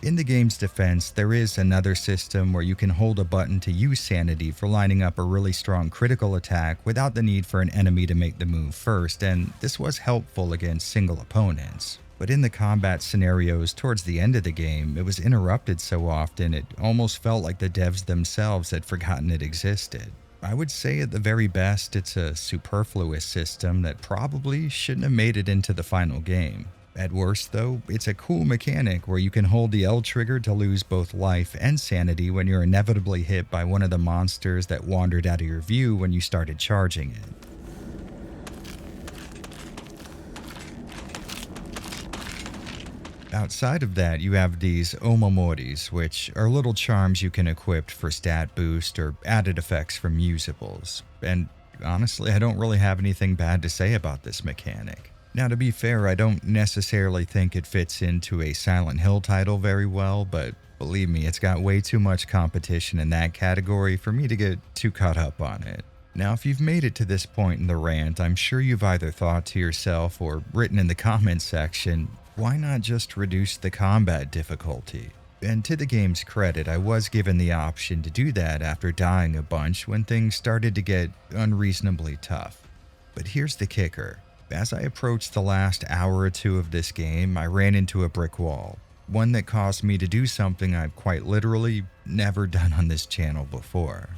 In the game's defense, there is another system where you can hold a button to use sanity for lining up a really strong critical attack without the need for an enemy to make the move first, and this was helpful against single opponents. But in the combat scenarios towards the end of the game, it was interrupted so often it almost felt like the devs themselves had forgotten it existed. I would say at the very best, it's a superfluous system that probably shouldn't have made it into the final game. At worst though, it's a cool mechanic where you can hold the L trigger to lose both life and sanity when you're inevitably hit by one of the monsters that wandered out of your view when you started charging it. Outside of that, you have these omomoris, which are little charms you can equip for stat boost or added effects from usables. And honestly, I don't really have anything bad to say about this mechanic. Now, to be fair, I don't necessarily think it fits into a Silent Hill title very well, but believe me, it's got way too much competition in that category for me to get too caught up on it. Now, if you've made it to this point in the rant, I'm sure you've either thought to yourself or written in the comments section, why not just reduce the combat difficulty? And to the game's credit, I was given the option to do that after dying a bunch when things started to get unreasonably tough. But here's the kicker. As I approached the last hour or two of this game, I ran into a brick wall. One that caused me to do something I've quite literally never done on this channel before.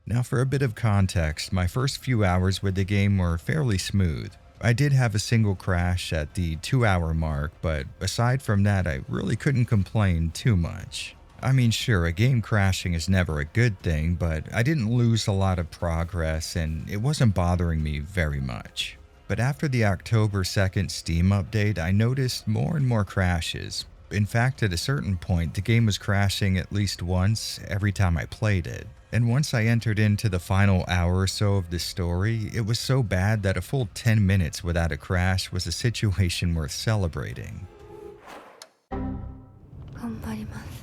Now for a bit of context, my first few hours with the game were fairly smooth. I did have a single crash at the 2-hour mark, but aside from that, I really couldn't complain too much. I mean, sure, a game crashing is never a good thing, but I didn't lose a lot of progress and it wasn't bothering me very much. But after the October 2nd Steam update, I noticed more and more crashes. In fact, at a certain point, the game was crashing at least once every time I played it. And once I entered into the final hour or so of the story, it was so bad that a full 10 minutes without a crash was a situation worth celebrating. 頑張ります。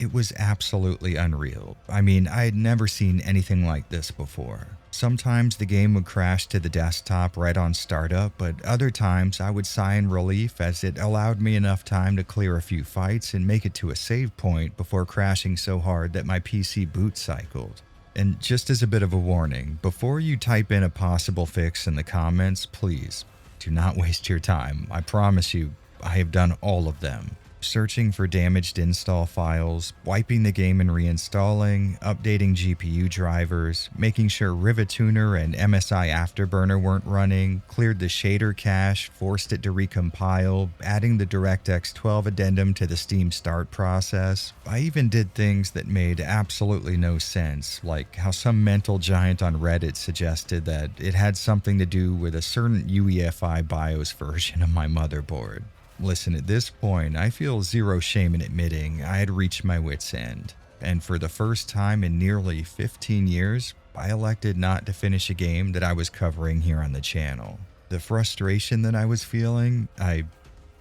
It was absolutely unreal. I mean, I had never seen anything like this before. Sometimes the game would crash to the desktop right on startup, but other times I would sigh in relief as it allowed me enough time to clear a few fights and make it to a save point before crashing so hard that my PC boot cycled. And just as a bit of a warning, before you type in a possible fix in the comments, please do not waste your time. I promise you, I have done all of them. Searching for damaged install files, wiping the game and reinstalling, updating GPU drivers, making sure Rivatuner and MSI Afterburner weren't running, cleared the shader cache, forced it to recompile, adding the DirectX 12 addendum to the Steam start process. I even did things that made absolutely no sense, like how some mental giant on Reddit suggested that it had something to do with a certain UEFI BIOS version of my motherboard. Listen, at this point, I feel zero shame in admitting I had reached my wit's end. And for the first time in nearly 15 years, I elected not to finish a game that I was covering here on the channel. The frustration that I was feeling, I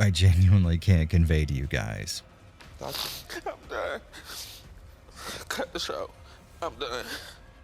genuinely can't convey to you guys. I'm done. Cut the show. I'm done.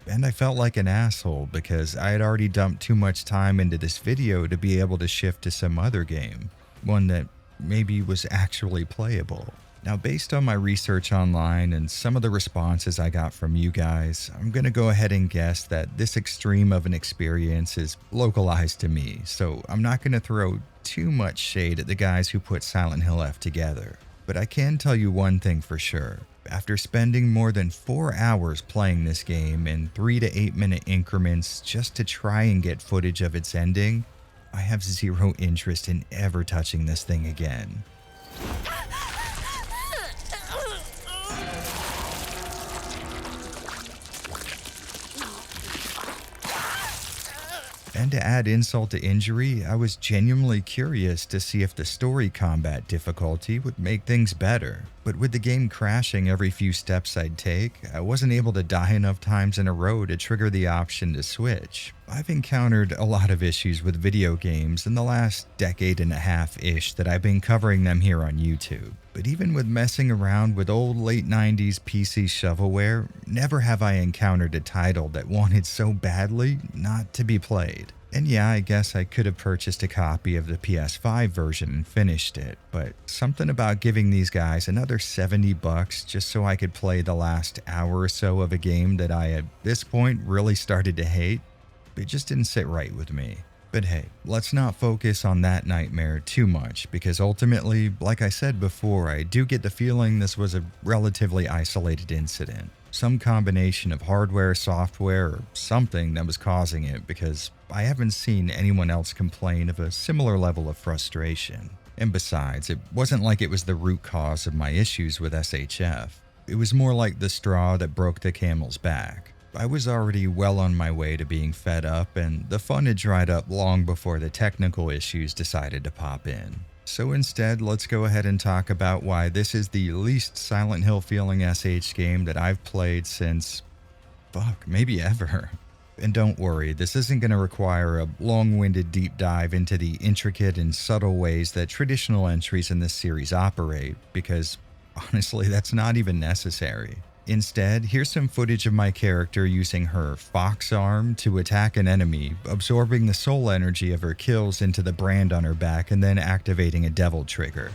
And I felt like an asshole because I had already dumped too much time into this video to be able to shift to some other game. One that maybe was actually playable. Now, based on my research online and some of the responses I got from you guys, I'm gonna go ahead and guess that this extreme of an experience is localized to me, so I'm not gonna throw too much shade at the guys who put Silent Hill F together. But I can tell you one thing for sure. After spending more than 4 hours playing this game in 3 to 8 minute increments just to try and get footage of its ending, I have zero interest in ever touching this thing again. And to add insult to injury, I was genuinely curious to see if the story combat difficulty would make things better. But with the game crashing every few steps I'd take, I wasn't able to die enough times in a row to trigger the option to switch. I've encountered a lot of issues with video games in the last decade and a half-ish that I've been covering them here on YouTube. But even with messing around with old late 90s PC shovelware, never have I encountered a title that wanted so badly not to be played. And yeah, I guess I could have purchased a copy of the PS5 version and finished it, but something about giving these guys another $70 just so I could play the last hour or so of a game that I at this point really started to hate, it just didn't sit right with me. But hey, let's not focus on that nightmare too much, because ultimately, like I said before, I do get the feeling this was a relatively isolated incident. Some combination of hardware, software, or something that was causing it, because I haven't seen anyone else complain of a similar level of frustration. And besides, it wasn't like it was the root cause of my issues with SHF. It was more like the straw that broke the camel's back. I was already well on my way to being fed up, and the fun had dried up long before the technical issues decided to pop in. So instead, let's go ahead and talk about why this is the least Silent Hill feeling SH game that I've played since, maybe ever. And don't worry, this isn't going to require a long-winded deep dive into the intricate and subtle ways that traditional entries in this series operate, because honestly, that's not even necessary. Instead, here's some footage of my character using her fox arm to attack an enemy, absorbing the soul energy of her kills into the brand on her back and then activating a devil trigger.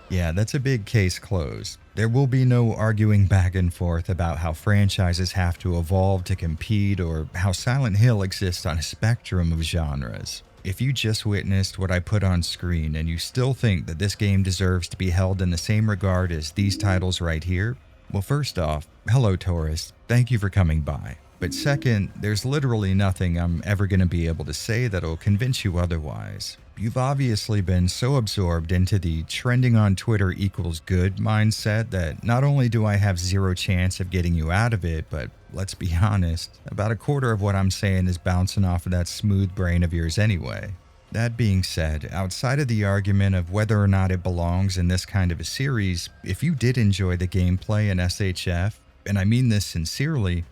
Yeah, that's a big case closed. There will be no arguing back and forth about how franchises have to evolve to compete or how Silent Hill exists on a spectrum of genres. If you just witnessed what I put on screen and you still think that this game deserves to be held in the same regard as these titles right here, well, first off, hello tourists, thank you for coming by. But second, there's literally nothing I'm ever going to be able to say that'll convince you otherwise. You've obviously been so absorbed into the trending on Twitter equals good mindset that not only do I have zero chance of getting you out of it, but let's be honest, about a quarter of what I'm saying is bouncing off of that smooth brain of yours anyway. That being said, outside of the argument of whether or not it belongs in this kind of a series, if you did enjoy the gameplay in SHF, and I mean this sincerely,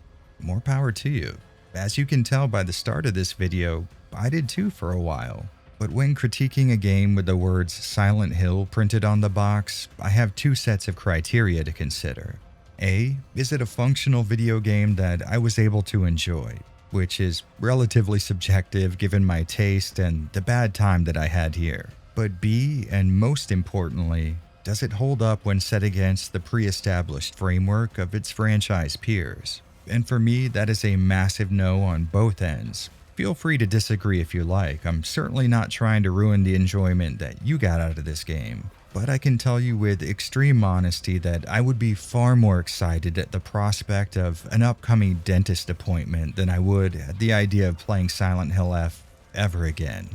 more power to you. As you can tell by the start of this video, I did too for a while. But when critiquing a game with the words Silent Hill printed on the box, I have two sets of criteria to consider. A, is it a functional video game that I was able to enjoy? Which is relatively subjective given my taste and the bad time that I had here. But B, and most importantly, does it hold up when set against the pre-established framework of its franchise peers? And for me, that is a massive no on both ends. Feel free to disagree if you like. I'm certainly not trying to ruin the enjoyment that you got out of this game. But I can tell you with extreme honesty that I would be far more excited at the prospect of an upcoming dentist appointment than I would at the idea of playing Silent Hill F ever again.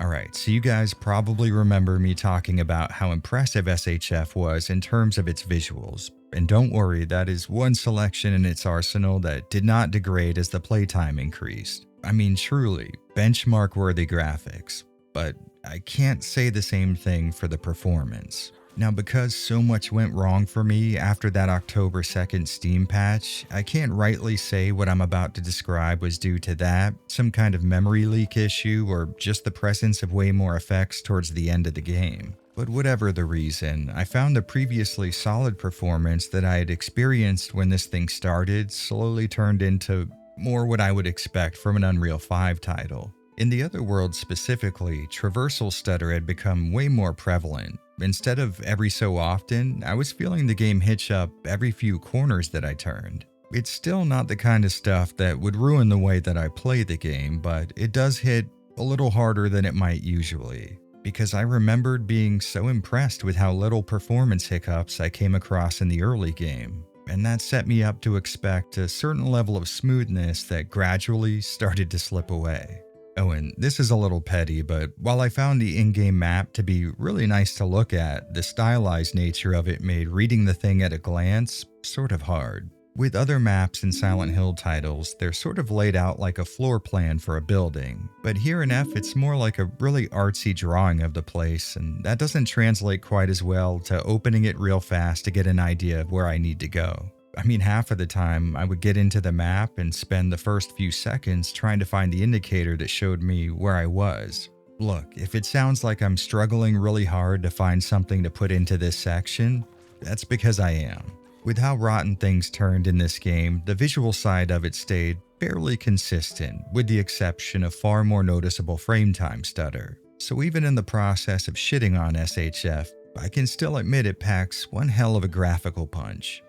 Alright, so you guys probably remember me talking about how impressive SHF was in terms of its visuals. And don't worry, that is one selection in its arsenal that did not degrade as the playtime increased. I mean, truly, benchmark-worthy graphics. But I can't say the same thing for the performance. Now, because so much went wrong for me after that October 2nd Steam patch, I can't rightly say what I'm about to describe was due to that, some kind of memory leak issue, or just the presence of way more effects towards the end of the game. But whatever the reason, I found the previously solid performance that I had experienced when this thing started slowly turned into more what I would expect from an Unreal 5 title. In the other world specifically, traversal stutter had become way more prevalent. Instead of every so often, I was feeling the game hitch up every few corners that I turned. It's still not the kind of stuff that would ruin the way that I play the game, but it does hit a little harder than it might usually. Because I remembered being so impressed with how little performance hiccups I came across in the early game, and that set me up to expect a certain level of smoothness that gradually started to slip away. Oh, and this is a little petty, but while I found the in-game map to be really nice to look at, the stylized nature of it made reading the thing at a glance sort of hard. With other maps in Silent Hill titles, they're sort of laid out like a floor plan for a building, but here in F it's more like a really artsy drawing of the place, and that doesn't translate quite as well to opening it real fast to get an idea of where I need to go. I mean, half of the time, I would get into the map and spend the first few seconds trying to find the indicator that showed me where I was. Look, if it sounds like I'm struggling really hard to find something to put into this section, that's because I am. With how rotten things turned in this game, the visual side of it stayed fairly consistent, with the exception of far more noticeable frame time stutter. So even in the process of shitting on SHF, I can still admit it packs one hell of a graphical punch.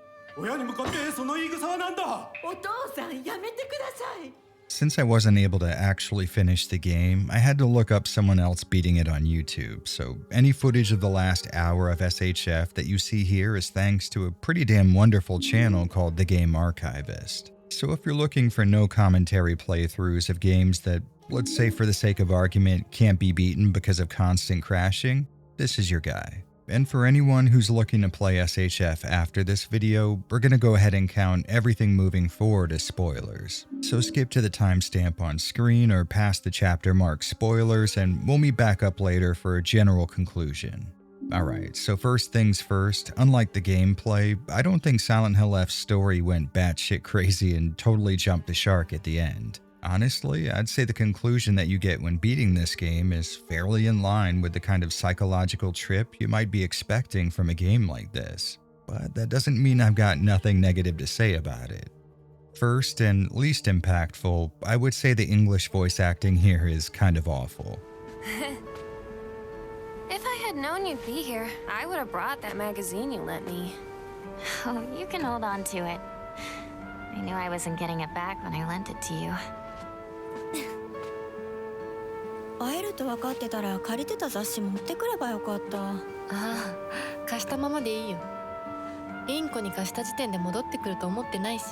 Since I wasn't able to actually finish the game, I had to look up someone else beating it on YouTube, so any footage of the last hour of SHF that you see here is thanks to a pretty damn wonderful channel called The Game Archivist. So if you're looking for no commentary playthroughs of games that, let's say for the sake of argument, can't be beaten because of constant crashing, this is your guy. And for anyone who's looking to play SHF after this video, we're gonna go ahead and count everything moving forward as spoilers. So skip to the timestamp on screen or past the chapter marked spoilers, and we'll meet back up later for a general conclusion. Alright, so first things first, unlike the gameplay, I don't think Silent Hill F's story went batshit crazy and totally jumped the shark at the end. Honestly, I'd say the conclusion that you get when beating this game is fairly in line with the kind of psychological trip you might be expecting from a game like this. But that doesn't mean I've got nothing negative to say about it. First and least impactful, I would say the English voice acting here is kind of awful. If I had known you'd be here, I would have brought that magazine you lent me. Oh, you can hold on to it. I knew I wasn't getting it back when I lent it to you. 会えると分かってたら借りてた雑誌持ってくればよかった。ああ、貸したままでいいよ。インコに貸した時点で戻ってくると思ってないし。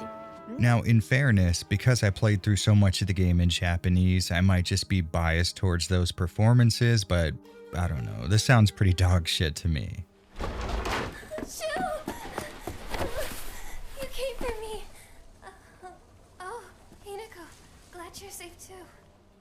Now, in fairness, because I played through so much of the game in Japanese, I might just be biased towards those performances, but I don't know, this sounds pretty dog shit to me. Shoo! You came for me. Oh, Hinako, glad you're safe too.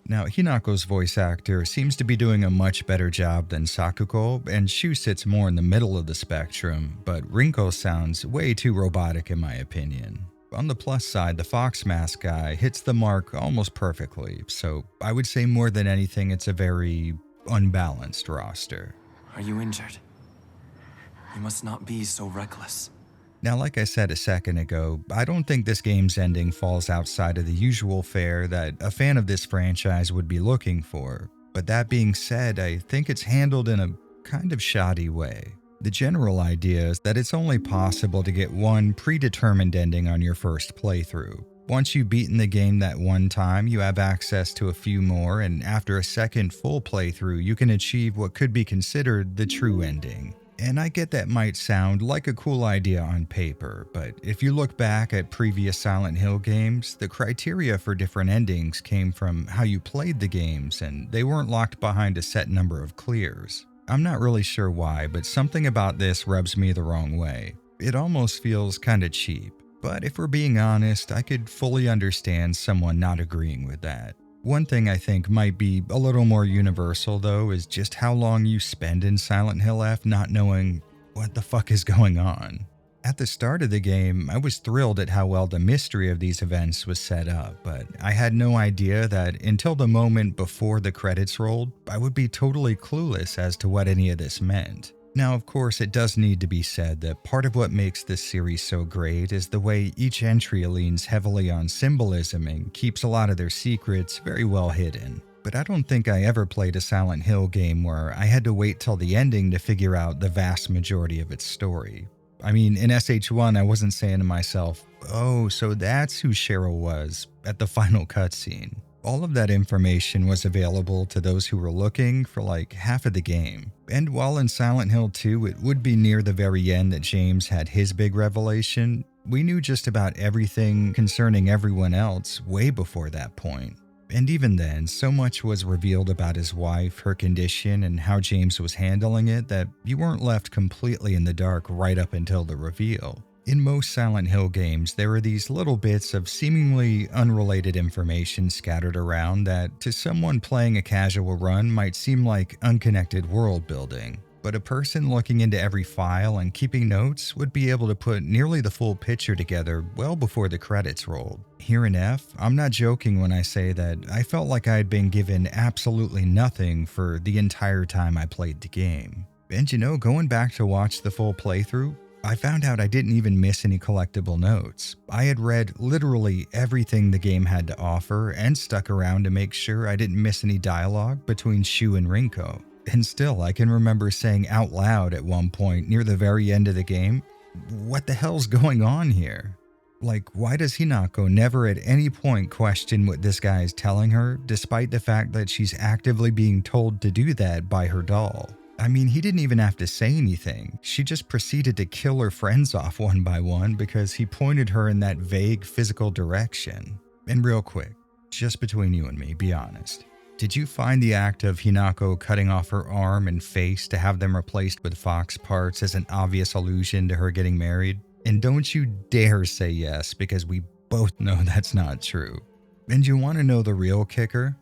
Now, Hinako's voice actor seems to be doing a much better job than Sakuko, and Shu sits more in the middle of the spectrum, but Rinko sounds way too robotic in my opinion. On the plus side, the Fox Mask guy hits the mark almost perfectly, so I would say more than anything it's a very unbalanced roster. Are you injured? You must not be so reckless. Now, like I said a second ago, I don't think this game's ending falls outside of the usual fare that a fan of this franchise would be looking for. But that being said, I think it's handled in a kind of shoddy way. The general idea is that it's only possible to get one predetermined ending on your first playthrough. Once you've beaten the game that one time, you have access to a few more, and after a second full playthrough, you can achieve what could be considered the true ending. And I get that might sound like a cool idea on paper, but if you look back at previous Silent Hill games, the criteria for different endings came from how you played the games, and they weren't locked behind a set number of clears. I'm not really sure why, but something about this rubs me the wrong way. It almost feels kinda cheap, but if we're being honest, I could fully understand someone not agreeing with that. One thing I think might be a little more universal though is just how long you spend in Silent Hill F not knowing what the fuck is going on. At the start of the game, I was thrilled at how well the mystery of these events was set up, but I had no idea that until the moment before the credits rolled, I would be totally clueless as to what any of this meant. Now, of course, it does need to be said that part of what makes this series so great is the way each entry leans heavily on symbolism and keeps a lot of their secrets very well hidden. But I don't think I ever played a Silent Hill game where I had to wait till the ending to figure out the vast majority of its story. I mean, in SH1, I wasn't saying to myself, oh, so that's who Cheryl was at the final cutscene. All of that information was available to those who were looking for like half of the game. And while in Silent Hill 2 it would be near the very end that James had his big revelation, we knew just about everything concerning everyone else way before that point. And even then, so much was revealed about his wife, her condition, and how James was handling it that you weren't left completely in the dark right up until the reveal. In most Silent Hill games, there are these little bits of seemingly unrelated information scattered around that, to someone playing a casual run, might seem like unconnected world building. But a person looking into every file and keeping notes would be able to put nearly the full picture together well before the credits rolled. Here in F, I'm not joking when I say that I felt like I had been given absolutely nothing for the entire time I played the game. And you know, going back to watch the full playthrough, I found out I didn't even miss any collectible notes. I had read literally everything the game had to offer and stuck around to make sure I didn't miss any dialogue between Shu and Rinko. And still, I can remember saying out loud at one point near the very end of the game, what the hell's going on here? Like, why does Hinako never at any point question what this guy is telling her, despite the fact that she's actively being told to do that by her doll? I mean, he didn't even have to say anything. She just proceeded to kill her friends off one by one because he pointed her in that vague physical direction. And real quick, just between you and me, be honest. Did you find the act of Hinako cutting off her arm and face to have them replaced with fox parts as an obvious allusion to her getting married? And don't you dare say yes, because we both know that's not true. And you want to know the real kicker?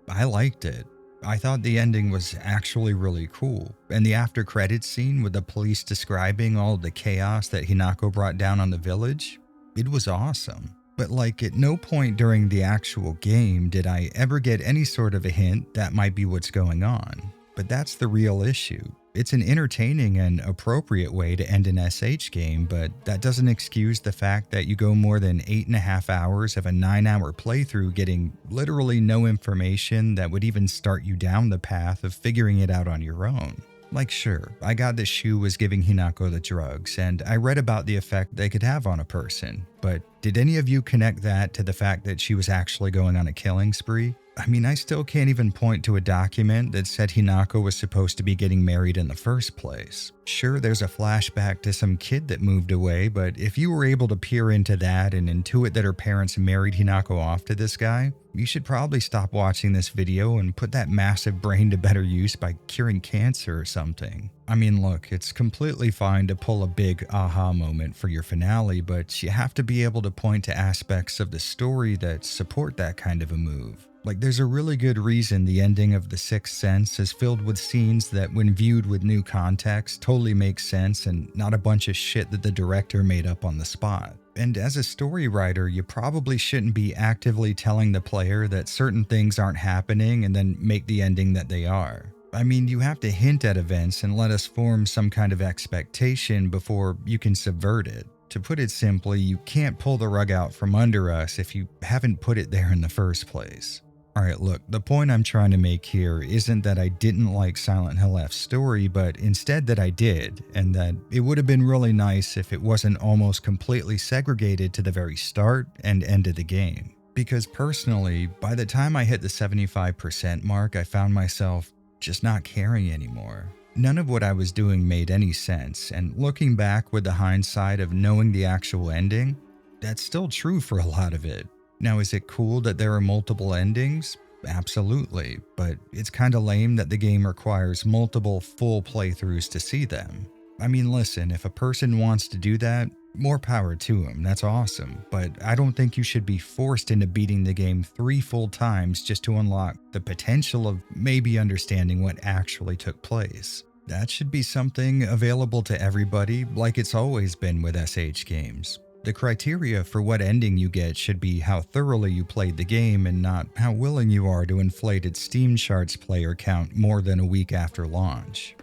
I liked it. I thought the ending was actually really cool, and the after credits scene with the police describing all the chaos that Hinako brought down on the village, it was awesome. But like at no point during the actual game did I ever get any sort of a hint that might be what's going on. But that's the real issue. It's an entertaining and appropriate way to end an SH game, but that doesn't excuse the fact that you go more than 8.5 hours of a 9-hour playthrough getting literally no information that would even start you down the path of figuring it out on your own. Like sure, I got that Shu was giving Hinako the drugs, and I read about the effect they could have on a person, but did any of you connect that to the fact that she was actually going on a killing spree? I mean, I still can't even point to a document that said Hinako was supposed to be getting married in the first place. Sure, there's a flashback to some kid that moved away, but if you were able to peer into that and intuit that her parents married Hinako off to this guy, you should probably stop watching this video and put that massive brain to better use by curing cancer or something. I mean, look, it's completely fine to pull a big aha moment for your finale, but you have to be able to point to aspects of the story that support that kind of a move. Like, there's a really good reason the ending of The Sixth Sense is filled with scenes that, when viewed with new context, totally make sense and not a bunch of shit that the director made up on the spot. And as a story writer, you probably shouldn't be actively telling the player that certain things aren't happening and then make the ending that they are. I mean, you have to hint at events and let us form some kind of expectation before you can subvert it. To put it simply, you can't pull the rug out from under us if you haven't put it there in the first place. Alright, look, the point I'm trying to make here isn't that I didn't like Silent Hill F's story, but instead that I did, and that it would have been really nice if it wasn't almost completely segregated to the very start and end of the game. Because personally, by the time I hit the 75% mark, I found myself just not caring anymore. None of what I was doing made any sense, and looking back with the hindsight of knowing the actual ending, that's still true for a lot of it. Now, is it cool that there are multiple endings? Absolutely, but it's kinda lame that the game requires multiple full playthroughs to see them. I mean, listen, if a person wants to do that, more power to them, that's awesome, but I don't think you should be forced into beating the game 3 full times just to unlock the potential of maybe understanding what actually took place. That should be something available to everybody, like it's always been with SH games. The criteria for what ending you get should be how thoroughly you played the game and not how willing you are to inflate its Steam charts player count more than a week after launch.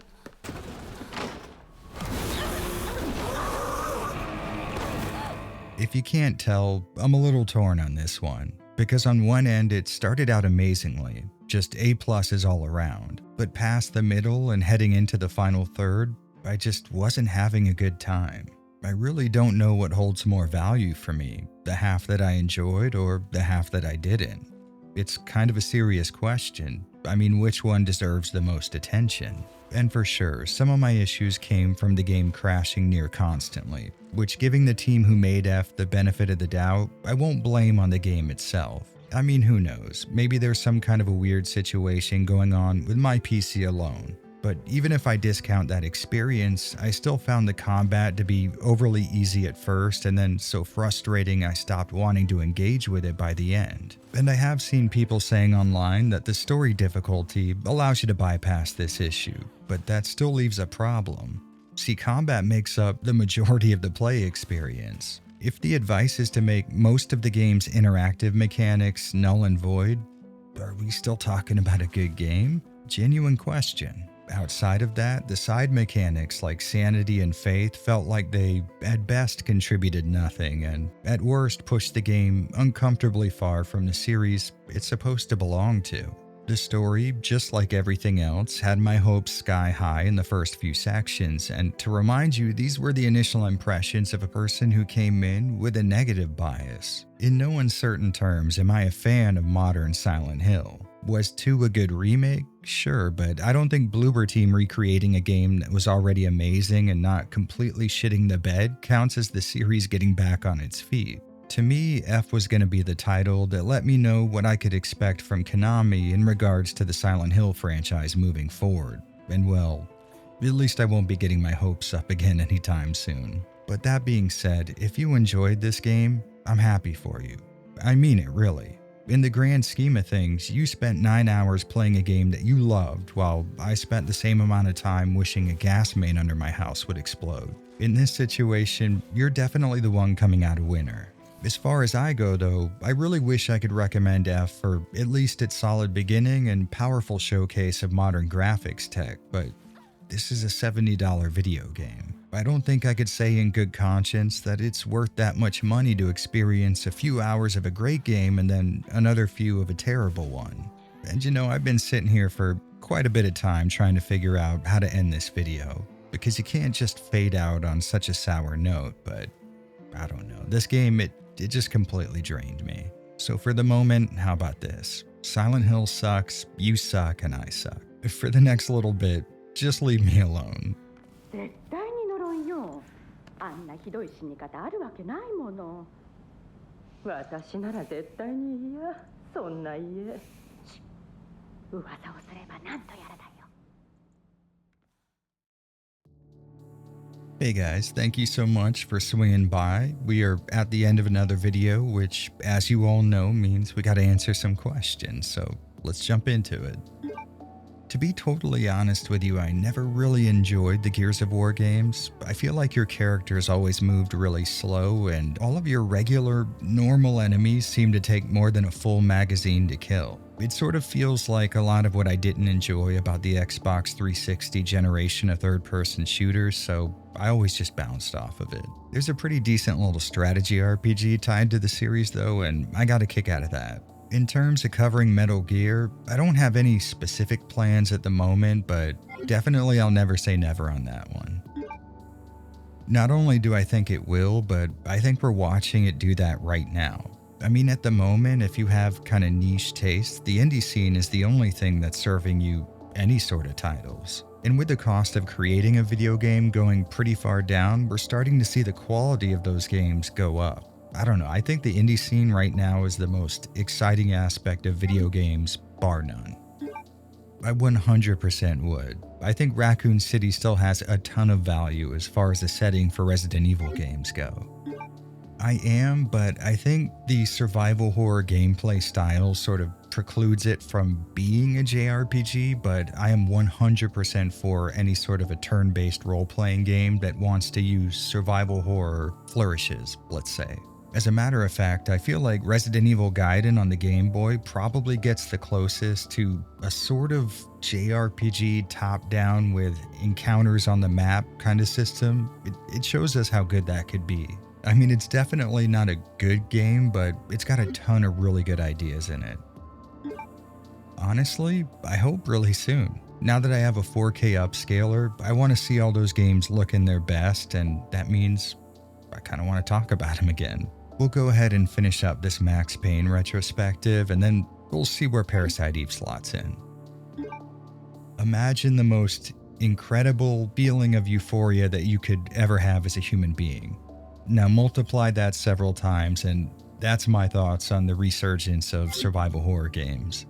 If you can't tell, I'm a little torn on this one, because on one end it started out amazingly, just A+s all around, but past the middle and heading into the final third, I just wasn't having a good time. I really don't know what holds more value for me, the half that I enjoyed or the half that I didn't. It's kind of a serious question. I mean, which one deserves the most attention? And for sure, some of my issues came from the game crashing near constantly, which, giving the team who made F the benefit of the doubt, I won't blame on the game itself. I mean, who knows? Maybe there's some kind of a weird situation going on with my PC alone. But even if I discount that experience, I still found the combat to be overly easy at first and then so frustrating I stopped wanting to engage with it by the end. And I have seen people saying online that the story difficulty allows you to bypass this issue, but that still leaves a problem. See, combat makes up the majority of the play experience. If the advice is to make most of the game's interactive mechanics null and void, are we still talking about a good game? Genuine question. Outside of that, the side mechanics like sanity and faith felt like they, at best, contributed nothing and, at worst, pushed the game uncomfortably far from the series it's supposed to belong to. The story, just like everything else, had my hopes sky high in the first few sections, and to remind you, these were the initial impressions of a person who came in with a negative bias. In no uncertain terms am I a fan of modern Silent Hill. Was 2 a good remake? Sure, but I don't think Bloober Team recreating a game that was already amazing and not completely shitting the bed counts as the series getting back on its feet. To me, F was going to be the title that let me know what I could expect from Konami in regards to the Silent Hill franchise moving forward. And well, at least I won't be getting my hopes up again anytime soon. But that being said, if you enjoyed this game, I'm happy for you. I mean it, really. In the grand scheme of things, you spent 9 hours playing a game that you loved, while I spent the same amount of time wishing a gas main under my house would explode. In this situation, you're definitely the one coming out a winner. As far as I go though, I really wish I could recommend F for at least its solid beginning and powerful showcase of modern graphics tech, but this is a $70 video game. I don't think I could say in good conscience that it's worth that much money to experience a few hours of a great game and then another few of a terrible one. And you know, I've been sitting here for quite a bit of time trying to figure out how to end this video, because you can't just fade out on such a sour note, but I don't know. This game, it just completely drained me. So for the moment, how about this? Silent Hill sucks, you suck, and I suck. For the next little bit, just leave me alone. 絶対に呪いよ。あんなひどい死に方あるわけないもの。私なら絶対に嫌。そんな家。噂をすれば何とやらだよ。Hey guys, thank you so much for swinging by. We are at the end of another video, which, as you all know, means we gotta answer some questions, so let's jump into it. To be totally honest with you, I never really enjoyed the Gears of War games. I feel like your characters always moved really slow, and all of your regular, normal enemies seem to take more than a full magazine to kill. It sort of feels like a lot of what I didn't enjoy about the Xbox 360 generation of third-person shooters, so I always just bounced off of it. There's a pretty decent little strategy RPG tied to the series though, and I got a kick out of that. In terms of covering Metal Gear, I don't have any specific plans at the moment, but definitely I'll never say never on that one. Not only do I think it will, but I think we're watching it do that right now. I mean, at the moment, if you have kind of niche taste, the indie scene is the only thing that's serving you any sort of titles. And with the cost of creating a video game going pretty far down, we're starting to see the quality of those games go up. I don't know, I think the indie scene right now is the most exciting aspect of video games, bar none. I 100% would. I think Raccoon City still has a ton of value as far as a setting for Resident Evil games go. I am, but I think the survival horror gameplay style sort of precludes it from being a JRPG, but I am 100% for any sort of a turn-based role-playing game that wants to use survival horror flourishes, let's say. As a matter of fact, I feel like Resident Evil Gaiden on the Game Boy probably gets the closest to a sort of JRPG top-down with encounters on the map kind of system. It shows us how good that could be. I mean, it's definitely not a good game, but it's got a ton of really good ideas in it. Honestly, I hope really soon. Now that I have a 4K upscaler, I want to see all those games looking their best, and that means I kind of want to talk about them again. We'll go ahead and finish up this Max Payne retrospective, and then we'll see where Parasite Eve slots in. Imagine the most incredible feeling of euphoria that you could ever have as a human being. Now multiply that several times, and that's my thoughts on the resurgence of survival horror games.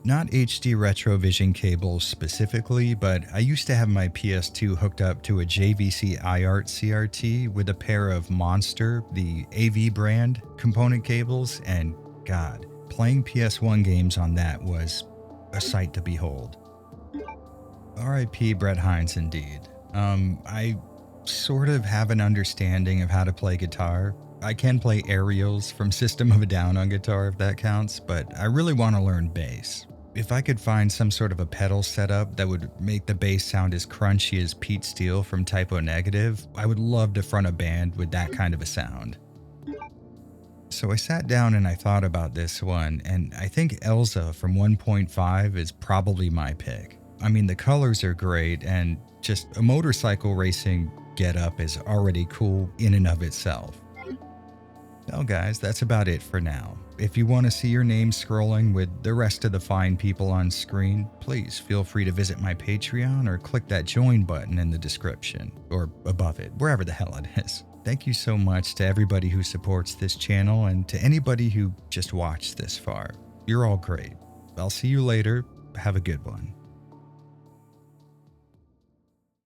Not HD Retrovision cables specifically, but I used to have my PS2 hooked up to a JVC iArt CRT with a pair of Monster, the AV brand, component cables, and God, playing PS1 games on that was a sight to behold. RIP Brett Hines indeed. I sort of have an understanding of how to play guitar. I can play aerials from System of a Down on guitar if that counts, but I really want to learn bass. If I could find some sort of a pedal setup that would make the bass sound as crunchy as Pete Steele from Typo Negative, I would love to front a band with that kind of a sound. So I sat down and I thought about this one, and I think Elsa from 1.5 is probably my pick. I mean, the colors are great, and just a motorcycle racing getup is already cool in and of itself. Well guys, that's about it for now. If you want to see your name scrolling with the rest of the fine people on screen, please feel free to visit my Patreon or click that join button in the description, or above it, wherever the hell it is. Thank you so much to everybody who supports this channel and to anybody who just watched this far. You're all great. I'll see you later. Have a good one.